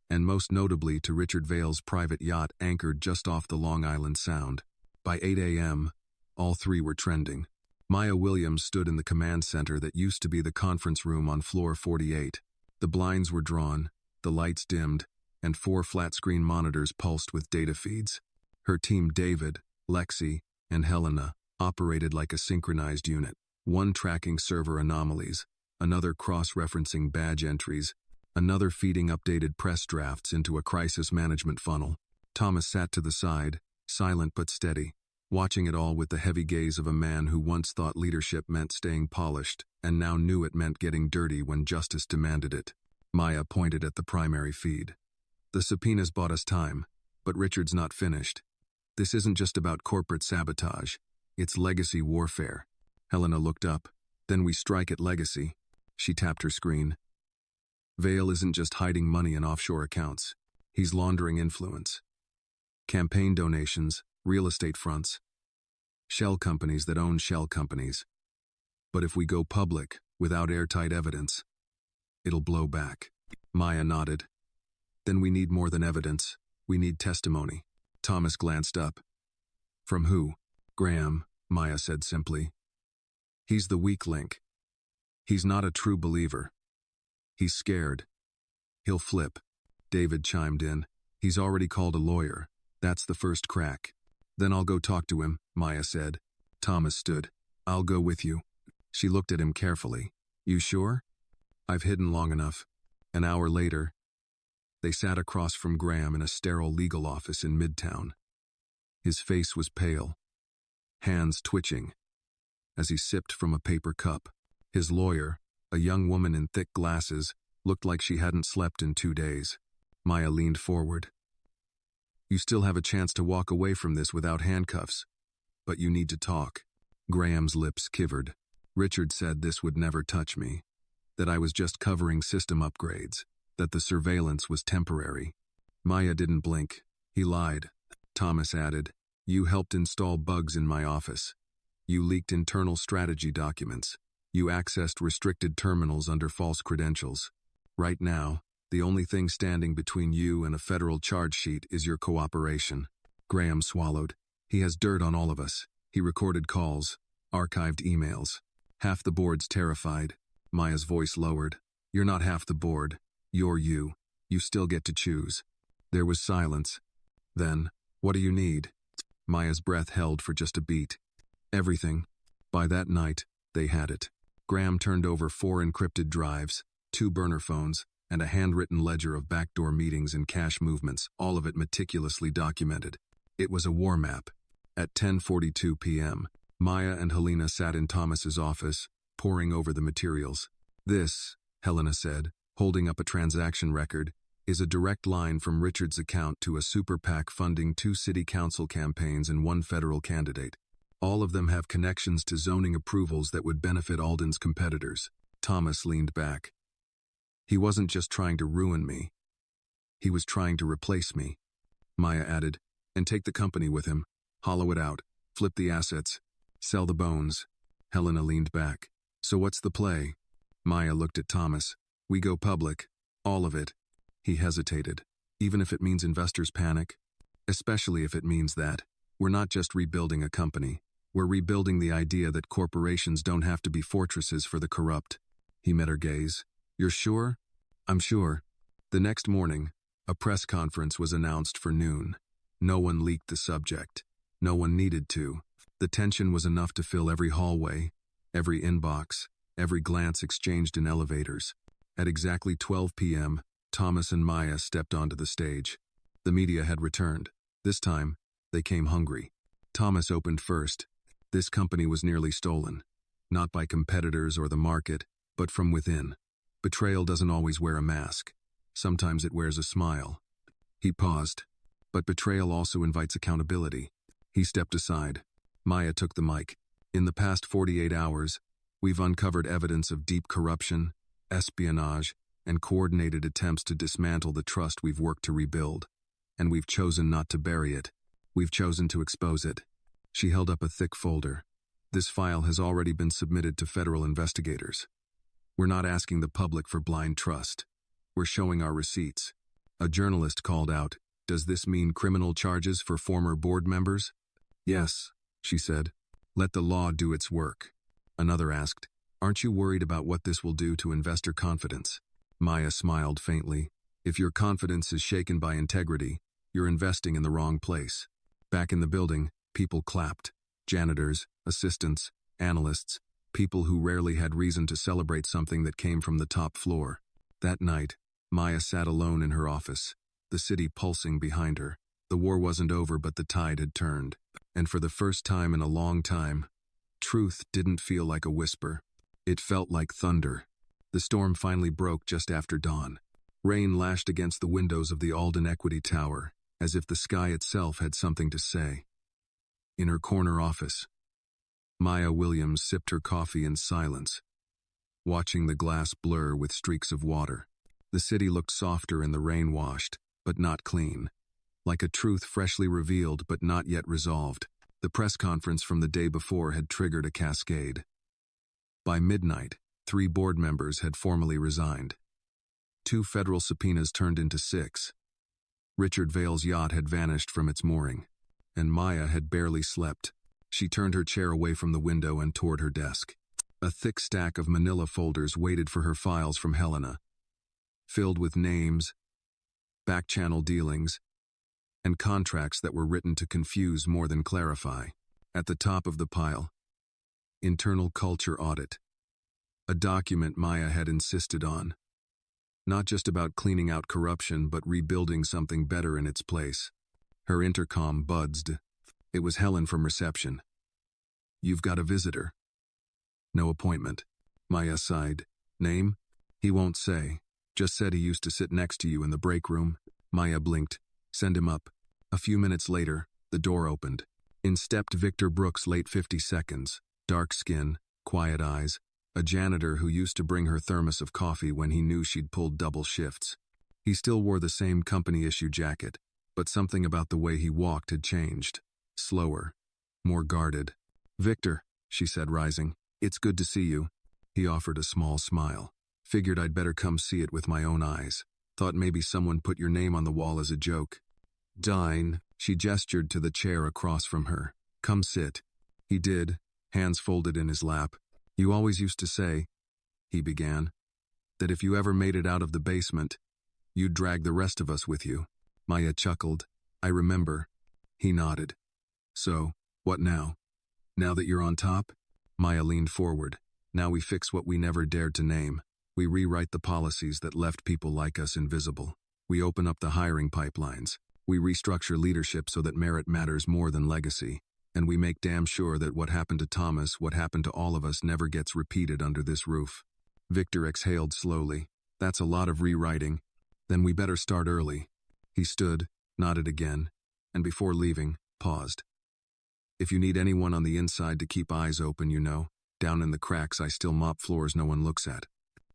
and most notably to Richard Vale's private yacht anchored just off the Long Island Sound. By 8 a.m., all 3 were trending. Maya Williams stood in the command center that used to be the conference room on floor 48. The blinds were drawn, the lights dimmed, and 4 flat-screen monitors pulsed with data feeds. Her team, David, Lexi, and Helena, operated like a synchronized unit. One tracking server anomalies, another cross-referencing badge entries, another feeding updated press drafts into a crisis management funnel. Thomas sat to the side, silent but steady, watching it all with the heavy gaze of a man who once thought leadership meant staying polished, and now knew it meant getting dirty when justice demanded it. Maya pointed at the primary feed. The subpoenas bought us time, but Richard's not finished. This isn't just about corporate sabotage. It's legacy warfare. Helena looked up. Then we strike at legacy. She tapped her screen. Vale isn't just hiding money in offshore accounts. He's laundering influence. Campaign donations, real estate fronts, shell companies that own shell companies. But if we go public, without airtight evidence, it'll blow back. Maya nodded. Then we need more than evidence. We need testimony. Thomas glanced up. From who? Graham, Maya said simply. He's the weak link. He's not a true believer. He's scared. He'll flip. David chimed in. He's already called a lawyer. That's the first crack. Then I'll go talk to him, Maya said. Thomas stood. I'll go with you. She looked at him carefully. You sure? I've hidden long enough. An hour later, they sat across from Graham in a sterile legal office in Midtown. His face was pale, hands twitching, as he sipped from a paper cup. His lawyer, a young woman in thick glasses, looked like she hadn't slept in 2 days. Maya leaned forward. You still have a chance to walk away from this without handcuffs, but you need to talk. Graham's lips quivered. Richard said this would never touch me, that I was just covering system upgrades, that the surveillance was temporary. Maya didn't blink. He lied. Thomas added, You helped install bugs in my office. You leaked internal strategy documents. You accessed restricted terminals under false credentials. Right now, the only thing standing between you and a federal charge sheet is your cooperation. Graham swallowed. He has dirt on all of us. He recorded calls, archived emails. Half the board's terrified. Maya's voice lowered. You're not half the board. You're you. You still get to choose. There was silence. Then, what do you need? Maya's breath held for just a beat. Everything. By that night, they had it. Graham turned over 4 encrypted drives, 2 burner phones, and a handwritten ledger of backdoor meetings and cash movements, all of it meticulously documented. It was a war map. At 10:42 p.m., Maya and Helena sat in Thomas's office, poring over the materials. This, Helena said, holding up a transaction record, is a direct line from Richard's account to a super PAC funding 2 city council campaigns and 1 federal candidate. All of them have connections to zoning approvals that would benefit Alden's competitors. Thomas leaned back. He wasn't just trying to ruin me. He was trying to replace me. Maya added, and take the company with him. Hollow it out. Flip the assets. Sell the bones. Helena leaned back. So what's the play? Maya looked at Thomas. We go public. All of it. He hesitated. Even if it means investors panic? Especially if it means that. We're not just rebuilding a company. We're rebuilding the idea that corporations don't have to be fortresses for the corrupt. He met her gaze. You're sure? I'm sure. The next morning, a press conference was announced for noon. No one leaked the subject. No one needed to. The tension was enough to fill every hallway, every inbox, every glance exchanged in elevators. At exactly 12 p.m., Thomas and Maya stepped onto the stage. The media had returned. This time, they came hungry. Thomas opened first. This company was nearly stolen. Not by competitors or the market, but from within. Betrayal doesn't always wear a mask. Sometimes it wears a smile. He paused. But betrayal also invites accountability. He stepped aside. Maya took the mic. In the past 48 hours, we've uncovered evidence of deep corruption, espionage, and coordinated attempts to dismantle the trust we've worked to rebuild. And we've chosen not to bury it. We've chosen to expose it. She held up a thick folder. This file has already been submitted to federal investigators. We're not asking the public for blind trust. We're showing our receipts. A journalist called out, "Does this mean criminal charges for former board members?" "Yes," she said. "Let the law do its work." Another asked, "Aren't you worried about what this will do to investor confidence?" Maya smiled faintly. "If your confidence is shaken by integrity, you're investing in the wrong place." Back in the building, people clapped. Janitors, assistants, analysts, people who rarely had reason to celebrate something that came from the top floor. That night, Maya sat alone in her office, the city pulsing behind her. The war wasn't over, but the tide had turned. And for the first time in a long time, truth didn't feel like a whisper. It felt like thunder. The storm finally broke just after dawn. Rain lashed against the windows of the Alden Equity Tower, as if the sky itself had something to say. In her corner office, Maya Williams sipped her coffee in silence, watching the glass blur with streaks of water. The city looked softer in the rain washed, but not clean. Like a truth freshly revealed but not yet resolved. The press conference from the day before had triggered a cascade. By midnight, 3 board members had formally resigned. 2 federal subpoenas turned into 6. Richard Vale's yacht had vanished from its mooring, and Maya had barely slept. She turned her chair away from the window and toward her desk. A thick stack of manila folders waited for her files from Helena, filled with names, back-channel dealings, and contracts that were written to confuse more than clarify. At the top of the pile, internal culture audit. A document Maya had insisted on. Not just about cleaning out corruption, but rebuilding something better in its place. Her intercom buzzed. It was Helen from reception. "You've got a visitor." "No appointment." Maya sighed. "Name?" "He won't say. Just said he used to sit next to you in the break room." Maya blinked. "Send him up." A few minutes later, the door opened. In stepped Victor Brooks, late 52nds, dark skin, quiet eyes, a janitor who used to bring her thermos of coffee when he knew she'd pulled double shifts. He still wore the same company-issue jacket, but something about the way he walked had changed. Slower, more guarded. "Victor," she said, rising, "it's good to see you." He offered a small smile. "Figured I'd better come see it with my own eyes. Thought maybe someone put your name on the wall as a joke." "Dine," she gestured to the chair across from her. "Come sit." He did, hands folded in his lap. "You always used to say," he began. that if you ever made it out of the basement, you'd drag the rest of us with you. Maya chuckled. I remember. He nodded. So, what now? Now that you're on top? Maya leaned forward. Now we fix what we never dared to name. We rewrite the policies that left people like us invisible. We open up the hiring pipelines. We restructure leadership so that merit matters more than legacy. And we make damn sure that what happened to Thomas, what happened to all of us, never gets repeated under this roof. Victor exhaled slowly. That's a lot of rewriting. Then we better start early. He stood, nodded again, and before leaving, paused. If you need anyone on the inside to keep eyes open, you know, down in the cracks I still mop floors no one looks at.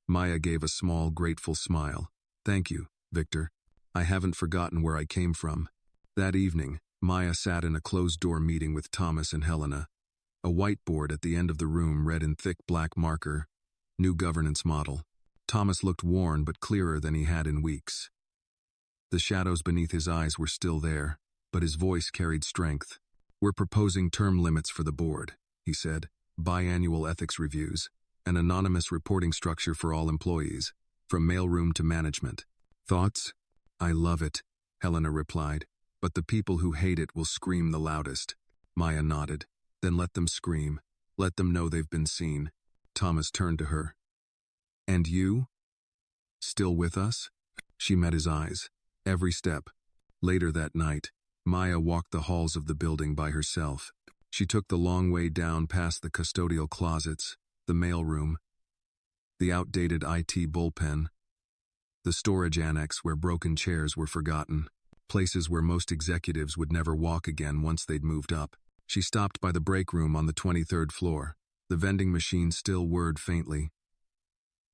Maya gave a small, grateful smile. Thank you, Victor. I haven't forgotten where I came from. That evening, Maya sat in a closed-door meeting with Thomas and Helena. A whiteboard at the end of the room read in thick black marker, New Governance Model. Thomas looked worn but clearer than he had in weeks. The shadows beneath his eyes were still there, but his voice carried strength. We're proposing term limits for the board, he said, biannual ethics reviews, an anonymous reporting structure for all employees, from mailroom to management. Thoughts? I love it, Helena replied, but the people who hate it will scream the loudest. Maya nodded. Then let them scream. Let them know they've been seen. Thomas turned to her. And you? Still with us? She met his eyes. Every step. Later that night, Maya walked the halls of the building by herself. She took the long way down past the custodial closets, the mailroom, the outdated IT bullpen, the storage annex where broken chairs were forgotten, places where most executives would never walk again once they'd moved up. She stopped by the break room on the 23rd floor. The vending machine still whirred faintly.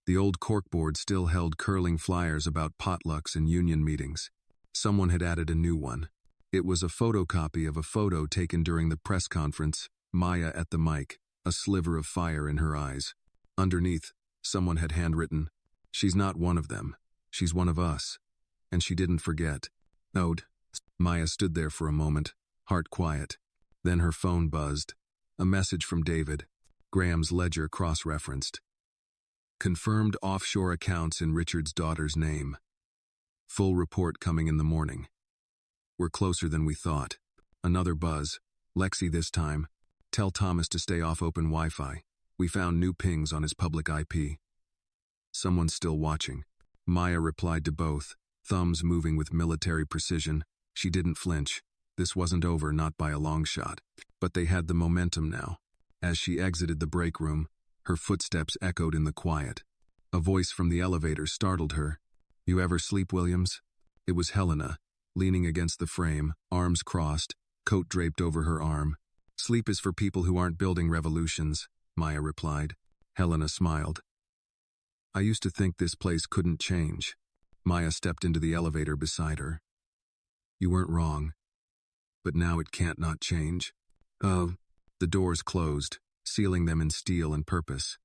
The old corkboard still held curling flyers about potlucks and union meetings. Someone had added a new one. It was a photocopy of a photo taken during the press conference, Maya at the mic, a sliver of fire in her eyes. Underneath, someone had handwritten, "She's not one of them. She's one of us." And she didn't forget. Ode. Maya stood there for a moment, heart quiet. Then her phone buzzed. A message from David. Graham's ledger cross-referenced. Confirmed offshore accounts in Richard's daughter's name. Full report coming in the morning. We're closer than we thought. Another buzz. Lexi this time. Tell Thomas to stay off open Wi-Fi. We found new pings on his public IP. Someone's still watching. Maya replied to both, thumbs moving with military precision. She didn't flinch. This wasn't over, not by a long shot. But they had the momentum now. As she exited the break room, her footsteps echoed in the quiet. A voice from the elevator startled her. You ever sleep, Williams? It was Helena, leaning against the frame, arms crossed, coat draped over her arm. Sleep is for people who aren't building revolutions, Maya replied. Helena smiled. I used to think this place couldn't change. Maya stepped into the elevator beside her. You weren't wrong. But now it can't not change. Oh. The doors closed, sealing them in steel and purpose.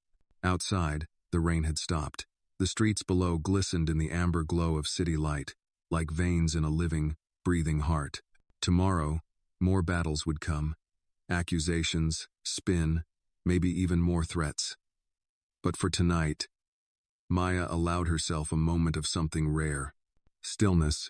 Outside, the rain had stopped. The streets below glistened in the amber glow of city light, like veins in a living, breathing heart. Tomorrow, more battles would come. Accusations, spin, maybe even more threats. But for tonight, Maya allowed herself a moment of something rare. Stillness,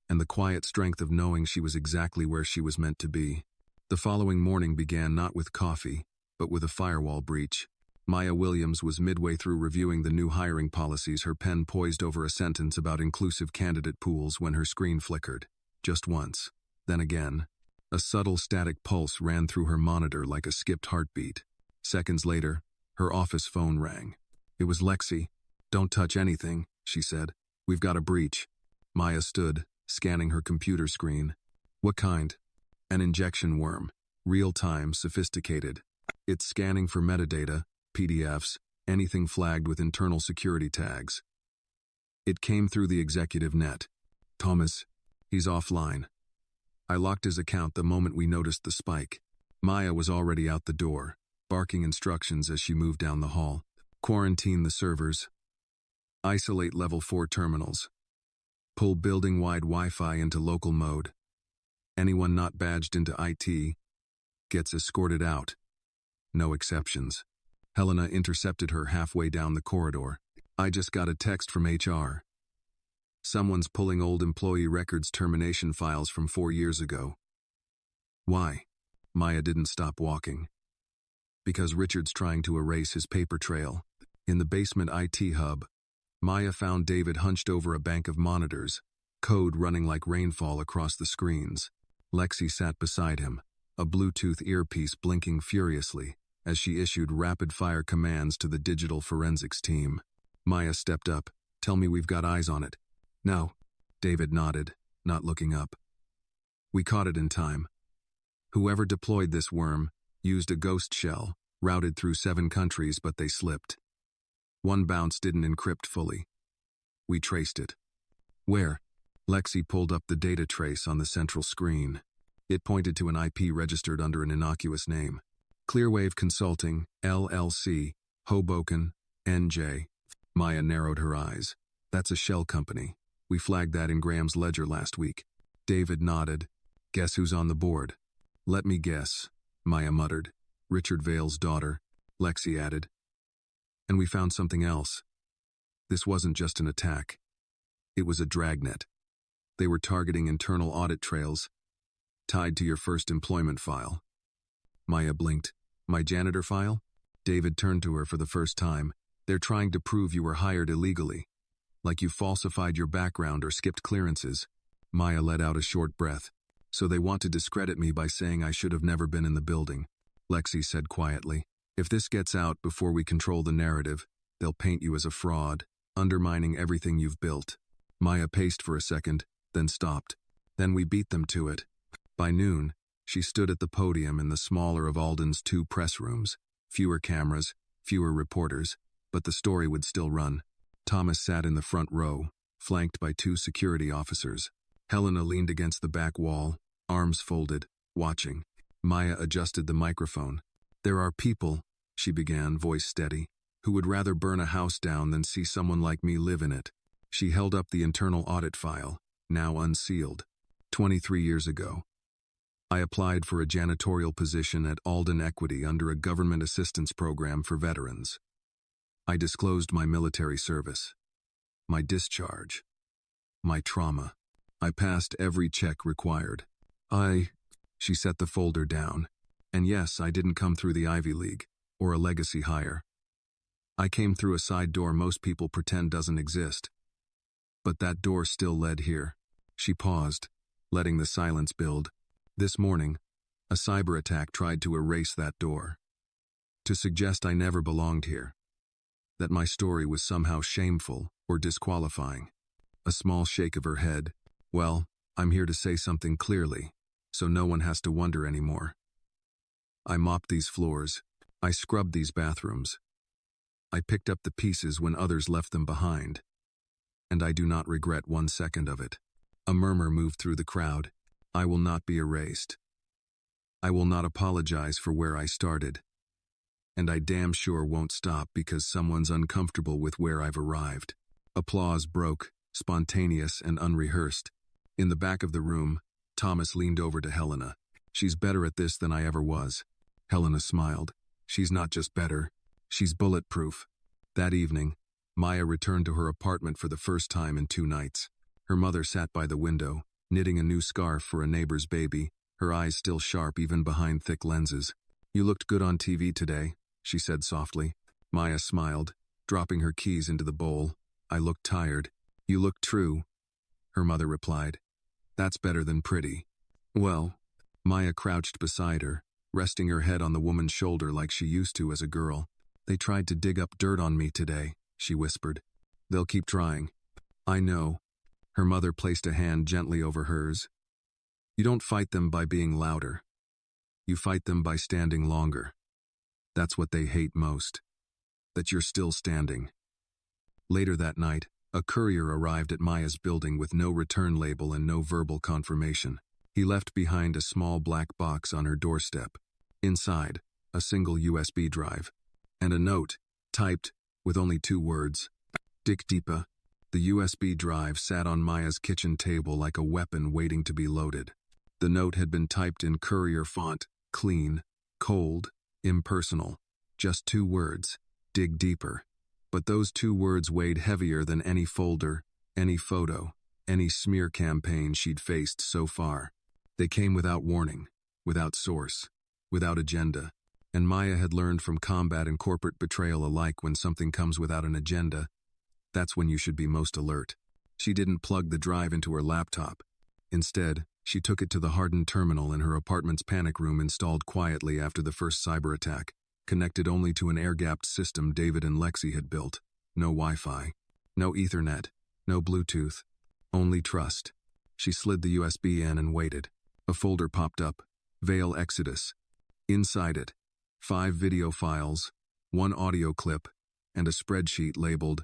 and the quiet strength of knowing she was exactly where she was meant to be. The following morning began not with coffee, but with a firewall breach. Maya Williams was midway through reviewing the new hiring policies, her pen poised over a sentence about inclusive candidate pools when her screen flickered. Just once. Then again. A subtle static pulse ran through her monitor like a skipped heartbeat. Seconds later, her office phone rang. It was Lexi. Don't touch anything, she said. We've got a breach. Maya stood, scanning her computer screen. What kind? An injection worm. Real-time, sophisticated. It's scanning for metadata, PDFs, anything flagged with internal security tags. It came through the executive net. Thomas, he's offline. I locked his account the moment we noticed the spike. Maya was already out the door, barking instructions as she moved down the hall. Quarantine the servers. Isolate level 4 terminals. Pull building-wide Wi-Fi into local mode. Anyone not badged into IT gets escorted out. No exceptions. Helena intercepted her halfway down the corridor. I just got a text from HR. Someone's pulling old employee records termination files from 4 years ago. Why? Maya didn't stop walking. Because Richard's trying to erase his paper trail. In the basement IT hub, Maya found David hunched over a bank of monitors, code running like rainfall across the screens. Lexi sat beside him, a Bluetooth earpiece blinking furiously as she issued rapid-fire commands to the digital forensics team. Maya stepped up. Tell me we've got eyes on it. No. David nodded, not looking up. We caught it in time. Whoever deployed this worm used a ghost shell, routed through 7 countries, but they slipped. One bounce didn't encrypt fully. We traced it. Where? Lexi pulled up the data trace on the central screen. It pointed to an IP registered under an innocuous name. Clearwave Consulting, LLC, Hoboken, NJ. Maya narrowed her eyes. That's a shell company. We flagged that in Graham's ledger last week. David nodded. Guess who's on the board? Let me guess, Maya muttered. Richard Vale's daughter, Lexi added. And we found something else. This wasn't just an attack. It was a dragnet. They were targeting internal audit trails, tied to your first employment file. Maya blinked. My janitor file? David turned to her for the first time. They're trying to prove you were hired illegally. Like you falsified your background or skipped clearances. Maya let out a short breath. So they want to discredit me by saying I should have never been in the building, Lexi said quietly. If this gets out before we control the narrative, they'll paint you as a fraud, undermining everything you've built. Maya paced for a second, then stopped. Then we beat them to it. By noon, she stood at the podium in the smaller of Alden's 2 press rooms. Fewer cameras, fewer reporters, but the story would still run. Thomas sat in the front row, flanked by 2 security officers. Helena leaned against the back wall, arms folded, watching. Maya adjusted the microphone. There are people, she began, voice steady, who would rather burn a house down than see someone like me live in it. She held up the internal audit file, now unsealed. 23 years ago. I applied for a janitorial position at Alden Equity under a government assistance program for veterans. I disclosed my military service, my discharge, my trauma. I passed every check required. She set the folder down. And yes, I didn't come through the Ivy League, or a legacy hire. I came through a side door most people pretend doesn't exist. But that door still led here. She paused, letting the silence build. This morning, a cyber attack tried to erase that door. To suggest I never belonged here. That my story was somehow shameful or disqualifying. A small shake of her head. Well, I'm here to say something clearly, so no one has to wonder anymore. I mopped these floors. I scrubbed these bathrooms. I picked up the pieces when others left them behind. And I do not regret 1 second of it. A murmur moved through the crowd. I will not be erased. I will not apologize for where I started. And I damn sure won't stop because someone's uncomfortable with where I've arrived. Applause broke, spontaneous and unrehearsed. In the back of the room, Thomas leaned over to Helena. She's better at this than I ever was. Helena smiled. She's not just better, she's bulletproof. That evening, Maya returned to her apartment for the first time in 2 nights. Her mother sat by the window, knitting a new scarf for a neighbor's baby, her eyes still sharp even behind thick lenses. You looked good on TV today, she said softly. Maya smiled, dropping her keys into the bowl. I looked tired. You look true, her mother replied. That's better than pretty. Well, Maya crouched beside her, resting her head on the woman's shoulder like she used to as a girl. They tried to dig up dirt on me today, she whispered. They'll keep trying. I know. Her mother placed a hand gently over hers. You don't fight them by being louder. You fight them by standing longer. That's what they hate most. That you're still standing. Later that night, a courier arrived at Maya's building with no return label and no verbal confirmation. He left behind a small black box on her doorstep. Inside, a single USB drive. And a note, typed, with only 2 words. Dick Deepa. The USB drive sat on Maya's kitchen table like a weapon waiting to be loaded. The note had been typed in courier font, clean, cold, impersonal. Just 2 words. Dig deeper. But those two words weighed heavier than any folder, any photo, any smear campaign she'd faced so far. They came without warning, without source, without agenda. And Maya had learned from combat and corporate betrayal alike, when something comes without an agenda, that's when you should be most alert. She didn't plug the drive into her laptop. Instead, she took it to the hardened terminal in her apartment's panic room, installed quietly after the first cyber attack, connected only to an air-gapped system David and Lexi had built. No Wi-Fi, no Ethernet, no Bluetooth, only trust. She slid the USB in and waited. A folder popped up, Veil Exodus. Inside it, 5 video files, 1 audio clip, and a spreadsheet labeled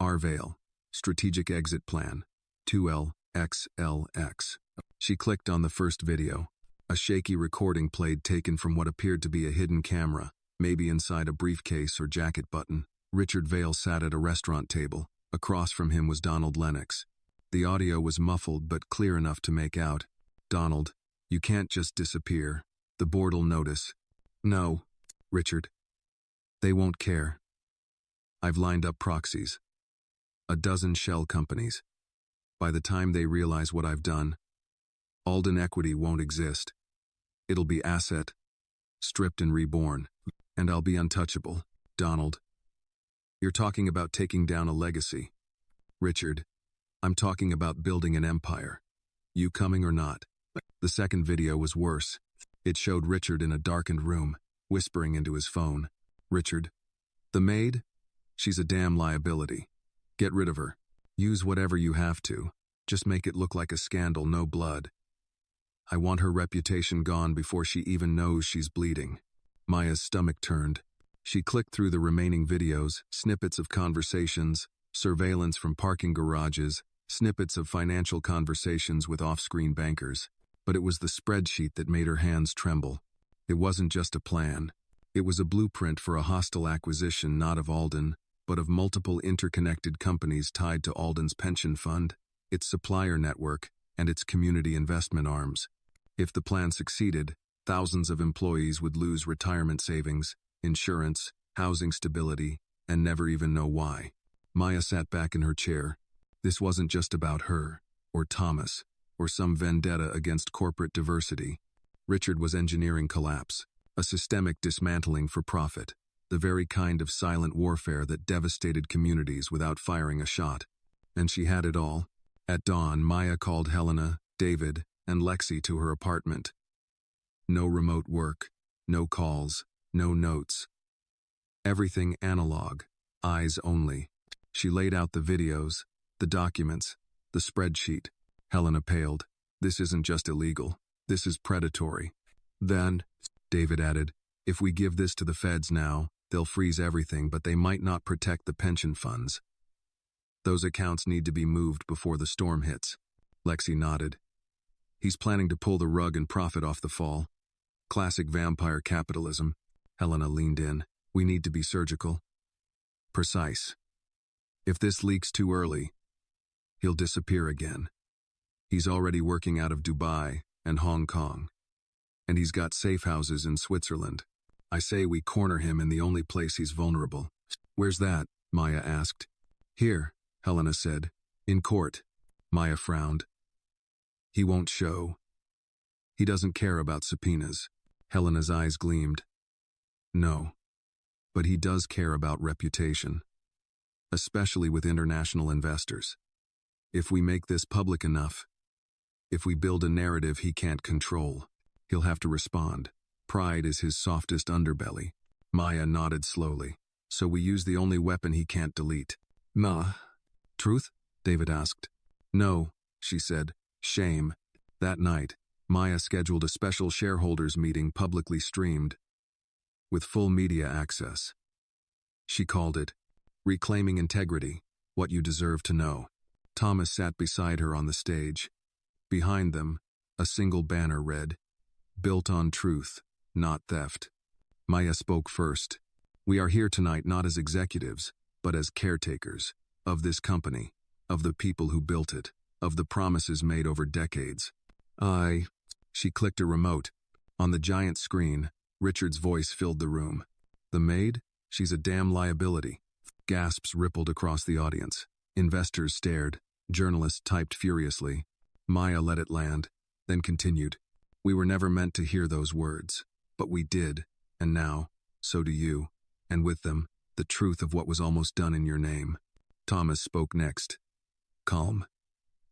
RVail, Strategic Exit Plan, 2LXLX. She clicked on the first video. A shaky recording played, taken from what appeared to be a hidden camera, maybe inside a briefcase or jacket button. Richard Vale sat at a restaurant table. Across from him was Donald Lennox. The audio was muffled but clear enough to make out. "Donald, you can't just disappear. The board'll notice." "No, Richard. They won't care. I've lined up proxies. A dozen shell companies. By the time they realize what I've done, Alden Equity won't exist. It'll be asset, stripped and reborn, and I'll be untouchable." "Donald, you're talking about taking down a legacy." "Richard, I'm talking about building an empire. You coming or not?" The second video was worse. It showed Richard in a darkened room, whispering into his phone. "Richard, the maid? She's a damn liability. Get rid of her. Use whatever you have to. Just make it look like a scandal, no blood. I want her reputation gone before she even knows she's bleeding." Maya's stomach turned. She clicked through the remaining videos, snippets of conversations, surveillance from parking garages, snippets of financial conversations with off-screen bankers. But it was the spreadsheet that made her hands tremble. It wasn't just a plan. It was a blueprint for a hostile acquisition, not of Alden, but of multiple interconnected companies tied to Alden's pension fund, its supplier network, and its community investment arms. If the plan succeeded, thousands of employees would lose retirement savings, insurance, housing stability, and never even know why. Maya sat back in her chair. This wasn't just about her, or Thomas, or some vendetta against corporate diversity. Richard was engineering collapse, a systemic dismantling for profit, the very kind of silent warfare that devastated communities without firing a shot. And she had it all. At dawn, Maya called Helena, David, and Lexi to her apartment. No remote work, no calls, no notes. Everything analog, eyes only. She laid out the videos, the documents, the spreadsheet. Helena paled. "This isn't just illegal. This is predatory." "Then," David added, "if we give this to the feds now, they'll freeze everything, but they might not protect the pension funds. Those accounts need to be moved before the storm hits." Lexi nodded. "He's planning to pull the rug and profit off the fall. Classic vampire capitalism." Helena leaned in. "We need to be surgical. Precise. If this leaks too early, he'll disappear again. He's already working out of Dubai and Hong Kong. And he's got safe houses in Switzerland. I say we corner him in the only place he's vulnerable." "Where's that?" Maya asked. "Here," Helena said. "In court." Maya frowned. "He won't show. He doesn't care about subpoenas." Helena's eyes gleamed. "No. But he does care about reputation. Especially with international investors. If we make this public enough, if we build a narrative he can't control, he'll have to respond. Pride is his softest underbelly." Maya nodded slowly. "So we use the only weapon he can't delete." "Nah. Truth?" David asked. "No," she said. "Shame." That night, Maya scheduled a special shareholders meeting, publicly streamed, with full media access. She called it, "Reclaiming Integrity, What You Deserve to Know." Thomas sat beside her on the stage. Behind them, a single banner read, "Built on truth, not theft." Maya spoke first. "We are here tonight not as executives, but as caretakers of this company, of the people who built it, of the promises made over decades." She clicked a remote. On the giant screen, Richard's voice filled the room. "The maid? She's a damn liability. Gasps rippled across the audience. Investors stared. Journalists typed furiously. Maya let it land, then continued. We were never meant to hear those words. But we did, and now, so do you. And with them, the truth of what was almost done in your name. Thomas spoke next. Calm.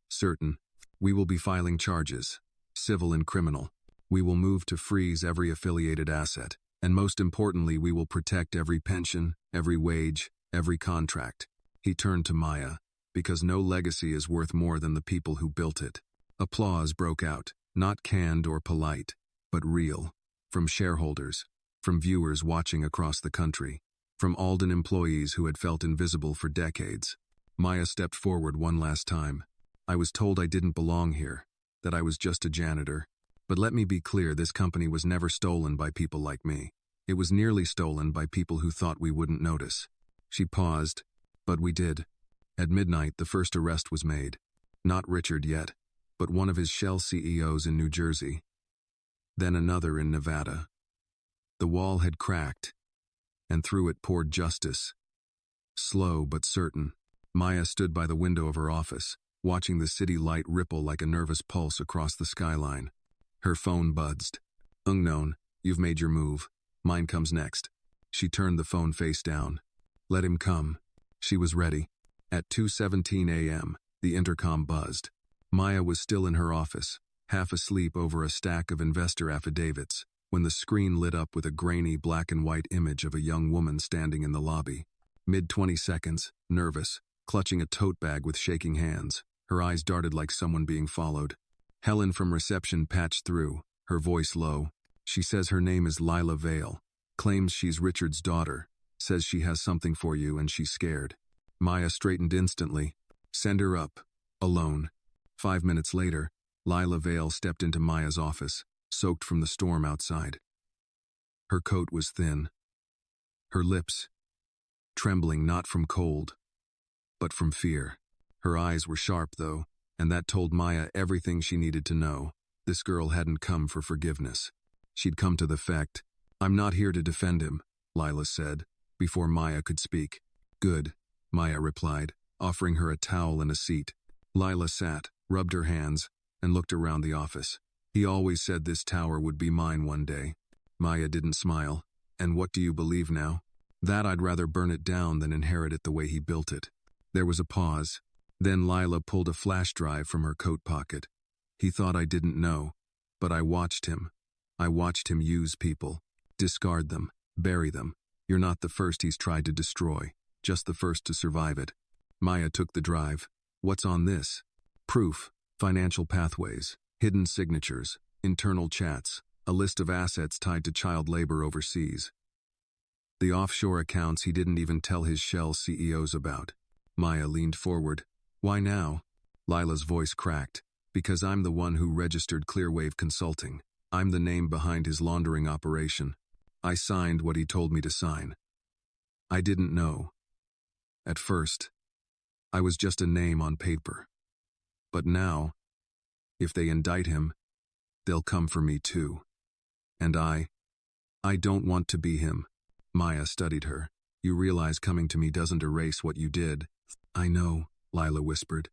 Certain. We will be filing charges. Civil and criminal. We will move to freeze every affiliated asset. And most importantly, we will protect every pension, every wage, every contract. He turned to Maya, because no legacy is worth more than the people who built it. Applause broke out, not canned or polite, but real. From shareholders, from viewers watching across the country, from Alden employees who had felt invisible for decades. Maya stepped forward one last time. I was told I didn't belong here, that I was just a janitor. But let me be clear, this company was never stolen by people like me. It was nearly stolen by people who thought we wouldn't notice. She paused, but we did. At midnight, the first arrest was made. Not Richard yet, but one of his shell CEOs in New Jersey. Then another in Nevada. The wall had cracked, and through it poured justice. Slow but certain, Maya stood by the window of her office, watching the city light ripple like a nervous pulse across the skyline. Her phone buzzed. Unknown, you've made your move. Mine comes next. She turned the phone face down. Let him come. She was ready. At 2:17 a.m., the intercom buzzed. Maya was still in her office, half asleep over a stack of investor affidavits, when the screen lit up with a grainy black and white image of a young woman standing in the lobby. Mid-20 seconds, nervous, clutching a tote bag with shaking hands. Her eyes darted like someone being followed. Helen from reception patched through, her voice low. She says her name is Lila Vale, claims she's Richard's daughter, says she has something for you and she's scared. Maya straightened instantly. Send her up. Alone. 5 minutes later, Lila Vale stepped into Maya's office, soaked from the storm outside. Her coat was thin. Her lips, trembling not from cold, but from fear. Her eyes were sharp, though, and that told Maya everything she needed to know. This girl hadn't come for forgiveness. She'd come to the fact. I'm not here to defend him, Lila said, before Maya could speak. Good, Maya replied, offering her a towel and a seat. Lila sat, rubbed her hands, and looked around the office. He always said this tower would be mine one day. Maya didn't smile. And what do you believe now? That I'd rather burn it down than inherit it the way he built it. There was a pause. Then Lila pulled a flash drive from her coat pocket. He thought I didn't know, but I watched him. I watched him use people, discard them, bury them. You're not the first he's tried to destroy, just the first to survive it. Maya took the drive. What's on this? Proof, financial pathways, hidden signatures, internal chats, a list of assets tied to child labor overseas. The offshore accounts he didn't even tell his shell CEOs about. Maya leaned forward. Why now? Lila's voice cracked. Because I'm the one who registered Clearwave Consulting. I'm the name behind his laundering operation. I signed what he told me to sign. I didn't know. At first, I was just a name on paper. But now, if they indict him, they'll come for me too. And I don't want to be him. Maya studied her. You realize coming to me doesn't erase what you did. I know, Lila whispered.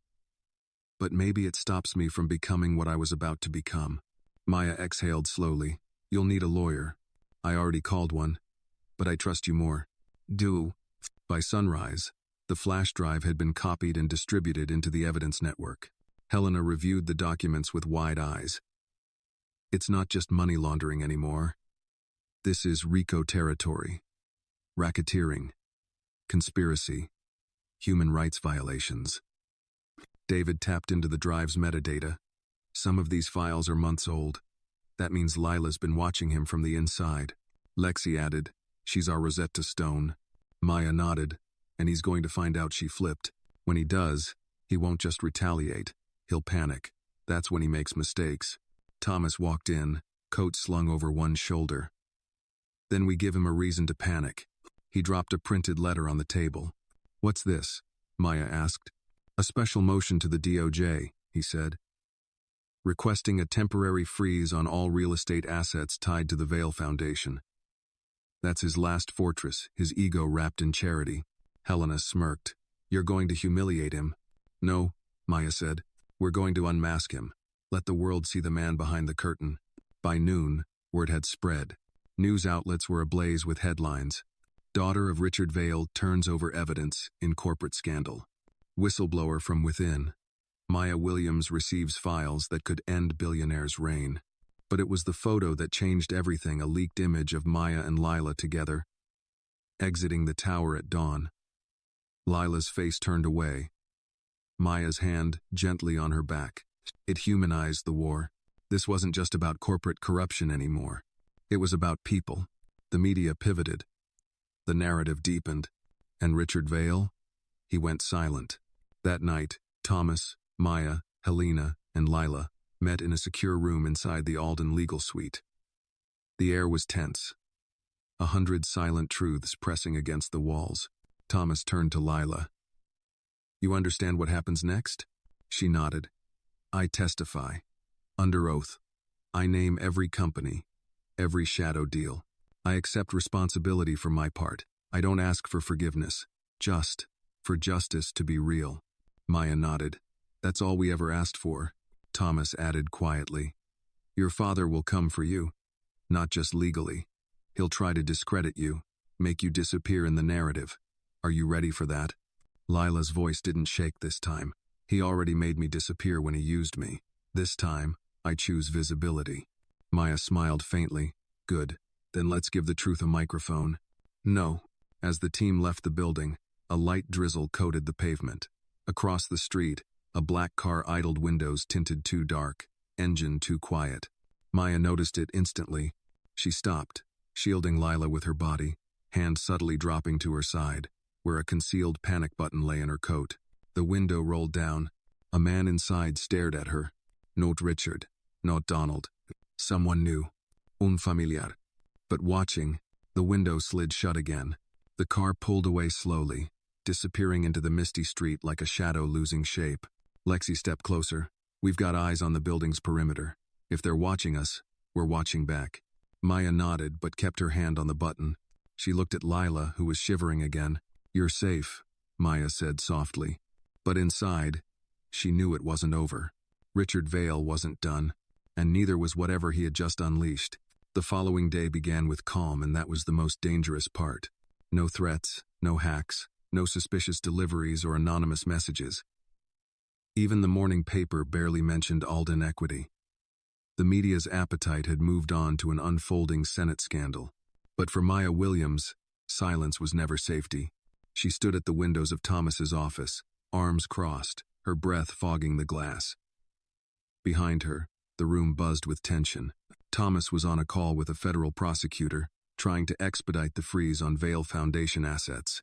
But maybe it stops me from becoming what I was about to become. Maya exhaled slowly. You'll need a lawyer. I already called one, but I trust you more. Do. By sunrise, the flash drive had been copied and distributed into the evidence network. Helena reviewed the documents with wide eyes. It's not just money laundering anymore. This is RICO territory. Racketeering. Conspiracy. Human rights violations. David tapped into the drive's metadata. Some of these files are months old. That means Lila's been watching him from the inside. Lexi added, she's our Rosetta Stone. Maya nodded, and he's going to find out she flipped. When he does, he won't just retaliate. He'll panic. That's when he makes mistakes. Thomas walked in, coat slung over one shoulder. Then we give him a reason to panic. He dropped a printed letter on the table. What's this? Maya asked. A special motion to the DOJ, he said. Requesting a temporary freeze on all real estate assets tied to the Vale Foundation. That's his last fortress, his ego wrapped in charity. Helena smirked. You're going to humiliate him. No, Maya said. We're going to unmask him. Let the world see the man behind the curtain. By noon, word had spread. News outlets were ablaze with headlines. Daughter of Richard Vale turns over evidence in corporate scandal. Whistleblower from within. Maya Williams receives files that could end Billionaire's reign. But it was the photo that changed everything, a leaked image of Maya and Lila together, exiting the tower at dawn. Lila's face turned away. Maya's hand gently on her back. It humanized the war. This wasn't just about corporate corruption anymore. It was about people. The media pivoted. The narrative deepened. And Richard Vale? He went silent. That night, Thomas, Maya, Helena, and Lila met in a secure room inside the Alden legal suite. The air was tense. 100 silent truths pressing against the walls. Thomas turned to Lila. You understand what happens next? She nodded. I testify. Under oath. I name every company, every shadow deal. I accept responsibility for my part. I don't ask for forgiveness. Just for justice to be real. Maya nodded. That's all we ever asked for. Thomas added quietly. Your father will come for you. Not just legally. He'll try to discredit you, make you disappear in the narrative. Are you ready for that? Lila's voice didn't shake this time. He already made me disappear when he used me. This time, I choose visibility. Maya smiled faintly. Good. Then let's give the truth a microphone. No. As the team left the building, a light drizzle coated the pavement. Across the street, a black car idled, windows tinted too dark, engine too quiet. Maya noticed it instantly. She stopped, shielding Lila with her body, hand subtly dropping to her side, where a concealed panic button lay in her coat. The window rolled down. A man inside stared at her. Not Richard, not Donald. Someone new. Un familiar. But watching, the window slid shut again. The car pulled away slowly, disappearing into the misty street like a shadow losing shape. Lexi stepped closer. We've got eyes on the building's perimeter. If they're watching us, we're watching back. Maya nodded but kept her hand on the button. She looked at Lila, who was shivering again. You're safe, Maya said softly. But inside, she knew it wasn't over. Richard Vale wasn't done, and neither was whatever he had just unleashed. The following day began with calm, and that was the most dangerous part. No threats, no hacks, no suspicious deliveries or anonymous messages. Even the morning paper barely mentioned Alden Equity. The media's appetite had moved on to an unfolding Senate scandal. But for Maya Williams, silence was never safety. She stood at the windows of Thomas's office, arms crossed, her breath fogging the glass. Behind her, the room buzzed with tension. Thomas was on a call with a federal prosecutor, trying to expedite the freeze on Vale Foundation assets.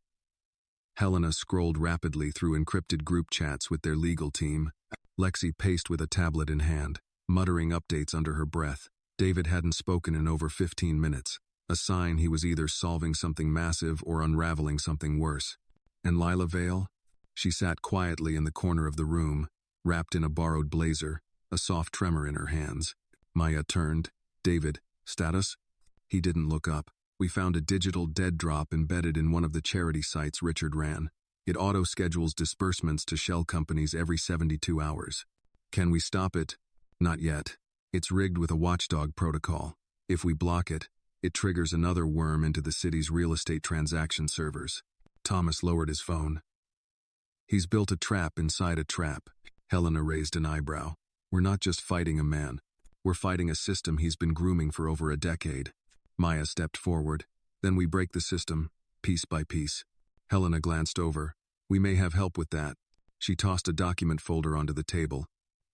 Helena scrolled rapidly through encrypted group chats with their legal team. Lexi paced with a tablet in hand, muttering updates under her breath. David hadn't spoken in over 15 minutes, a sign he was either solving something massive or unraveling something worse. And Lila Vale? She sat quietly in the corner of the room, wrapped in a borrowed blazer, a soft tremor in her hands. Maya turned. David, status? He didn't look up. We found a digital dead drop embedded in one of the charity sites Richard ran. It auto-schedules disbursements to shell companies every 72 hours. Can we stop it? Not yet. It's rigged with a watchdog protocol. If we block it, it triggers another worm into the city's real estate transaction servers. Thomas lowered his phone. He's built a trap inside a trap. Helena raised an eyebrow. We're not just fighting a man. We're fighting a system he's been grooming for over a decade. Maya stepped forward. Then we break the system, piece by piece. Helena glanced over. We may have help with that. She tossed a document folder onto the table.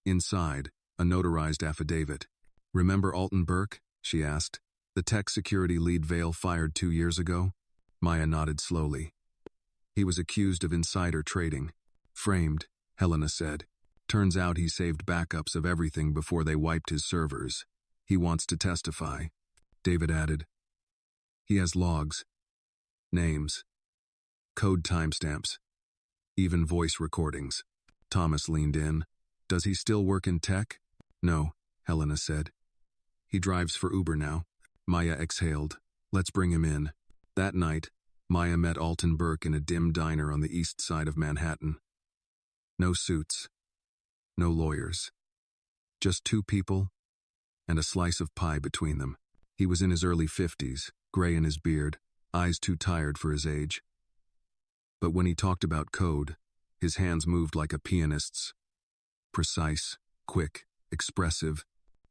Inside, a notarized affidavit. Remember Alton Burke? She asked. The tech security lead Vale fired 2 years ago? Maya nodded slowly. He was accused of insider trading. Framed, Helena said. Turns out he saved backups of everything before they wiped his servers. He wants to testify. David added. He has logs, names, code timestamps, even voice recordings. Thomas leaned in. Does he still work in tech? No, Helena said. He drives for Uber now. Maya exhaled. Let's bring him in. That night, Maya met Alton Burke in a dim diner on the east side of Manhattan. No suits, no lawyers. Just two people and a slice of pie between them. He was in his early 50s, gray in his beard, eyes too tired for his age. But when he talked about code, his hands moved like a pianist's. Precise, quick, expressive.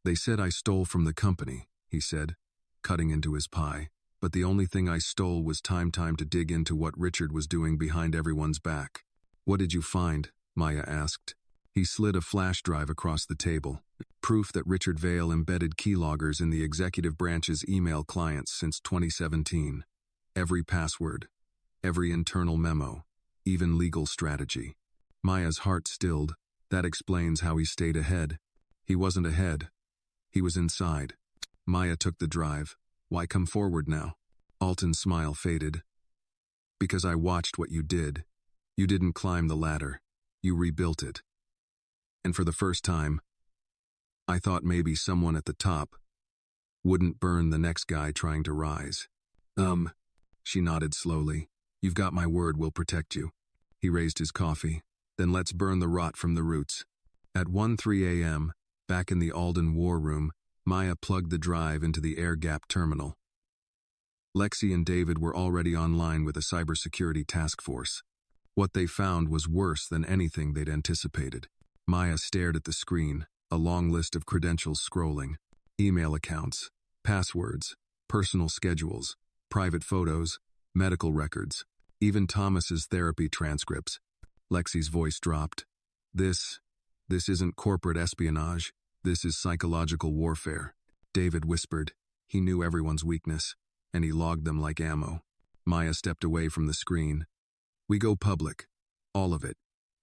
"They said I stole from the company," he said, cutting into his pie. "But the only thing I stole was time to dig into what Richard was doing behind everyone's back." "What did you find?" Maya asked. He slid a flash drive across the table. Proof that Richard Vale embedded keyloggers in the executive branch's email clients since 2017. Every password, every internal memo, even legal strategy. Maya's heart stilled. That explains how he stayed ahead. He wasn't ahead. He was inside. Maya took the drive. "Why come forward now?" Alton's smile faded. "Because I watched what you did. You didn't climb the ladder. You rebuilt it. And for the first time, I thought maybe someone at the top wouldn't burn the next guy trying to rise." She nodded slowly. "You've got my word, we'll protect you." He raised his coffee. "Then let's burn the rot from the roots." At 1:03 a.m., back in the Alden war room, Maya plugged the drive into the air-gap terminal. Lexi and David were already online with a cybersecurity task force. What they found was worse than anything they'd anticipated. Maya stared at the screen, a long list of credentials scrolling. Email accounts, passwords, personal schedules, private photos, medical records, even Thomas's therapy transcripts. Lexi's voice dropped. This isn't corporate espionage. This is psychological warfare." David whispered. He knew everyone's weakness, and he logged them like ammo. Maya stepped away from the screen. "We go public. All of it.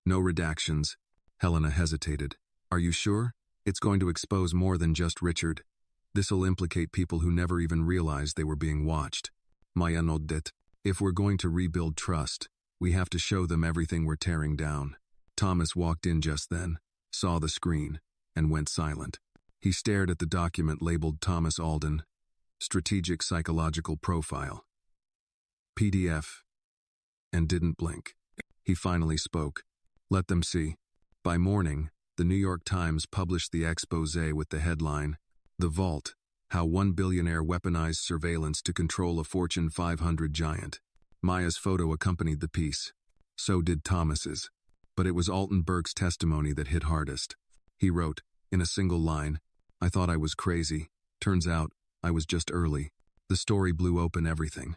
No redactions." Helena hesitated. "Are you sure? It's going to expose more than just Richard. This'll implicate people who never even realized they were being watched." Maya nodded. "If we're going to rebuild trust, we have to show them everything we're tearing down." Thomas walked in just then, saw the screen, and went silent. He stared at the document labeled Thomas Alden, Strategic Psychological Profile, PDF, and didn't blink. He finally spoke. "Let them see." By morning, the New York Times published the exposé with the headline, "The Vault, How One Billionaire Weaponized Surveillance to Control a Fortune 500 Giant." Maya's photo accompanied the piece. So did Thomas's. But it was Alton Burke's testimony that hit hardest. He wrote, in a single line, "I thought I was crazy. Turns out, I was just early." The story blew open everything.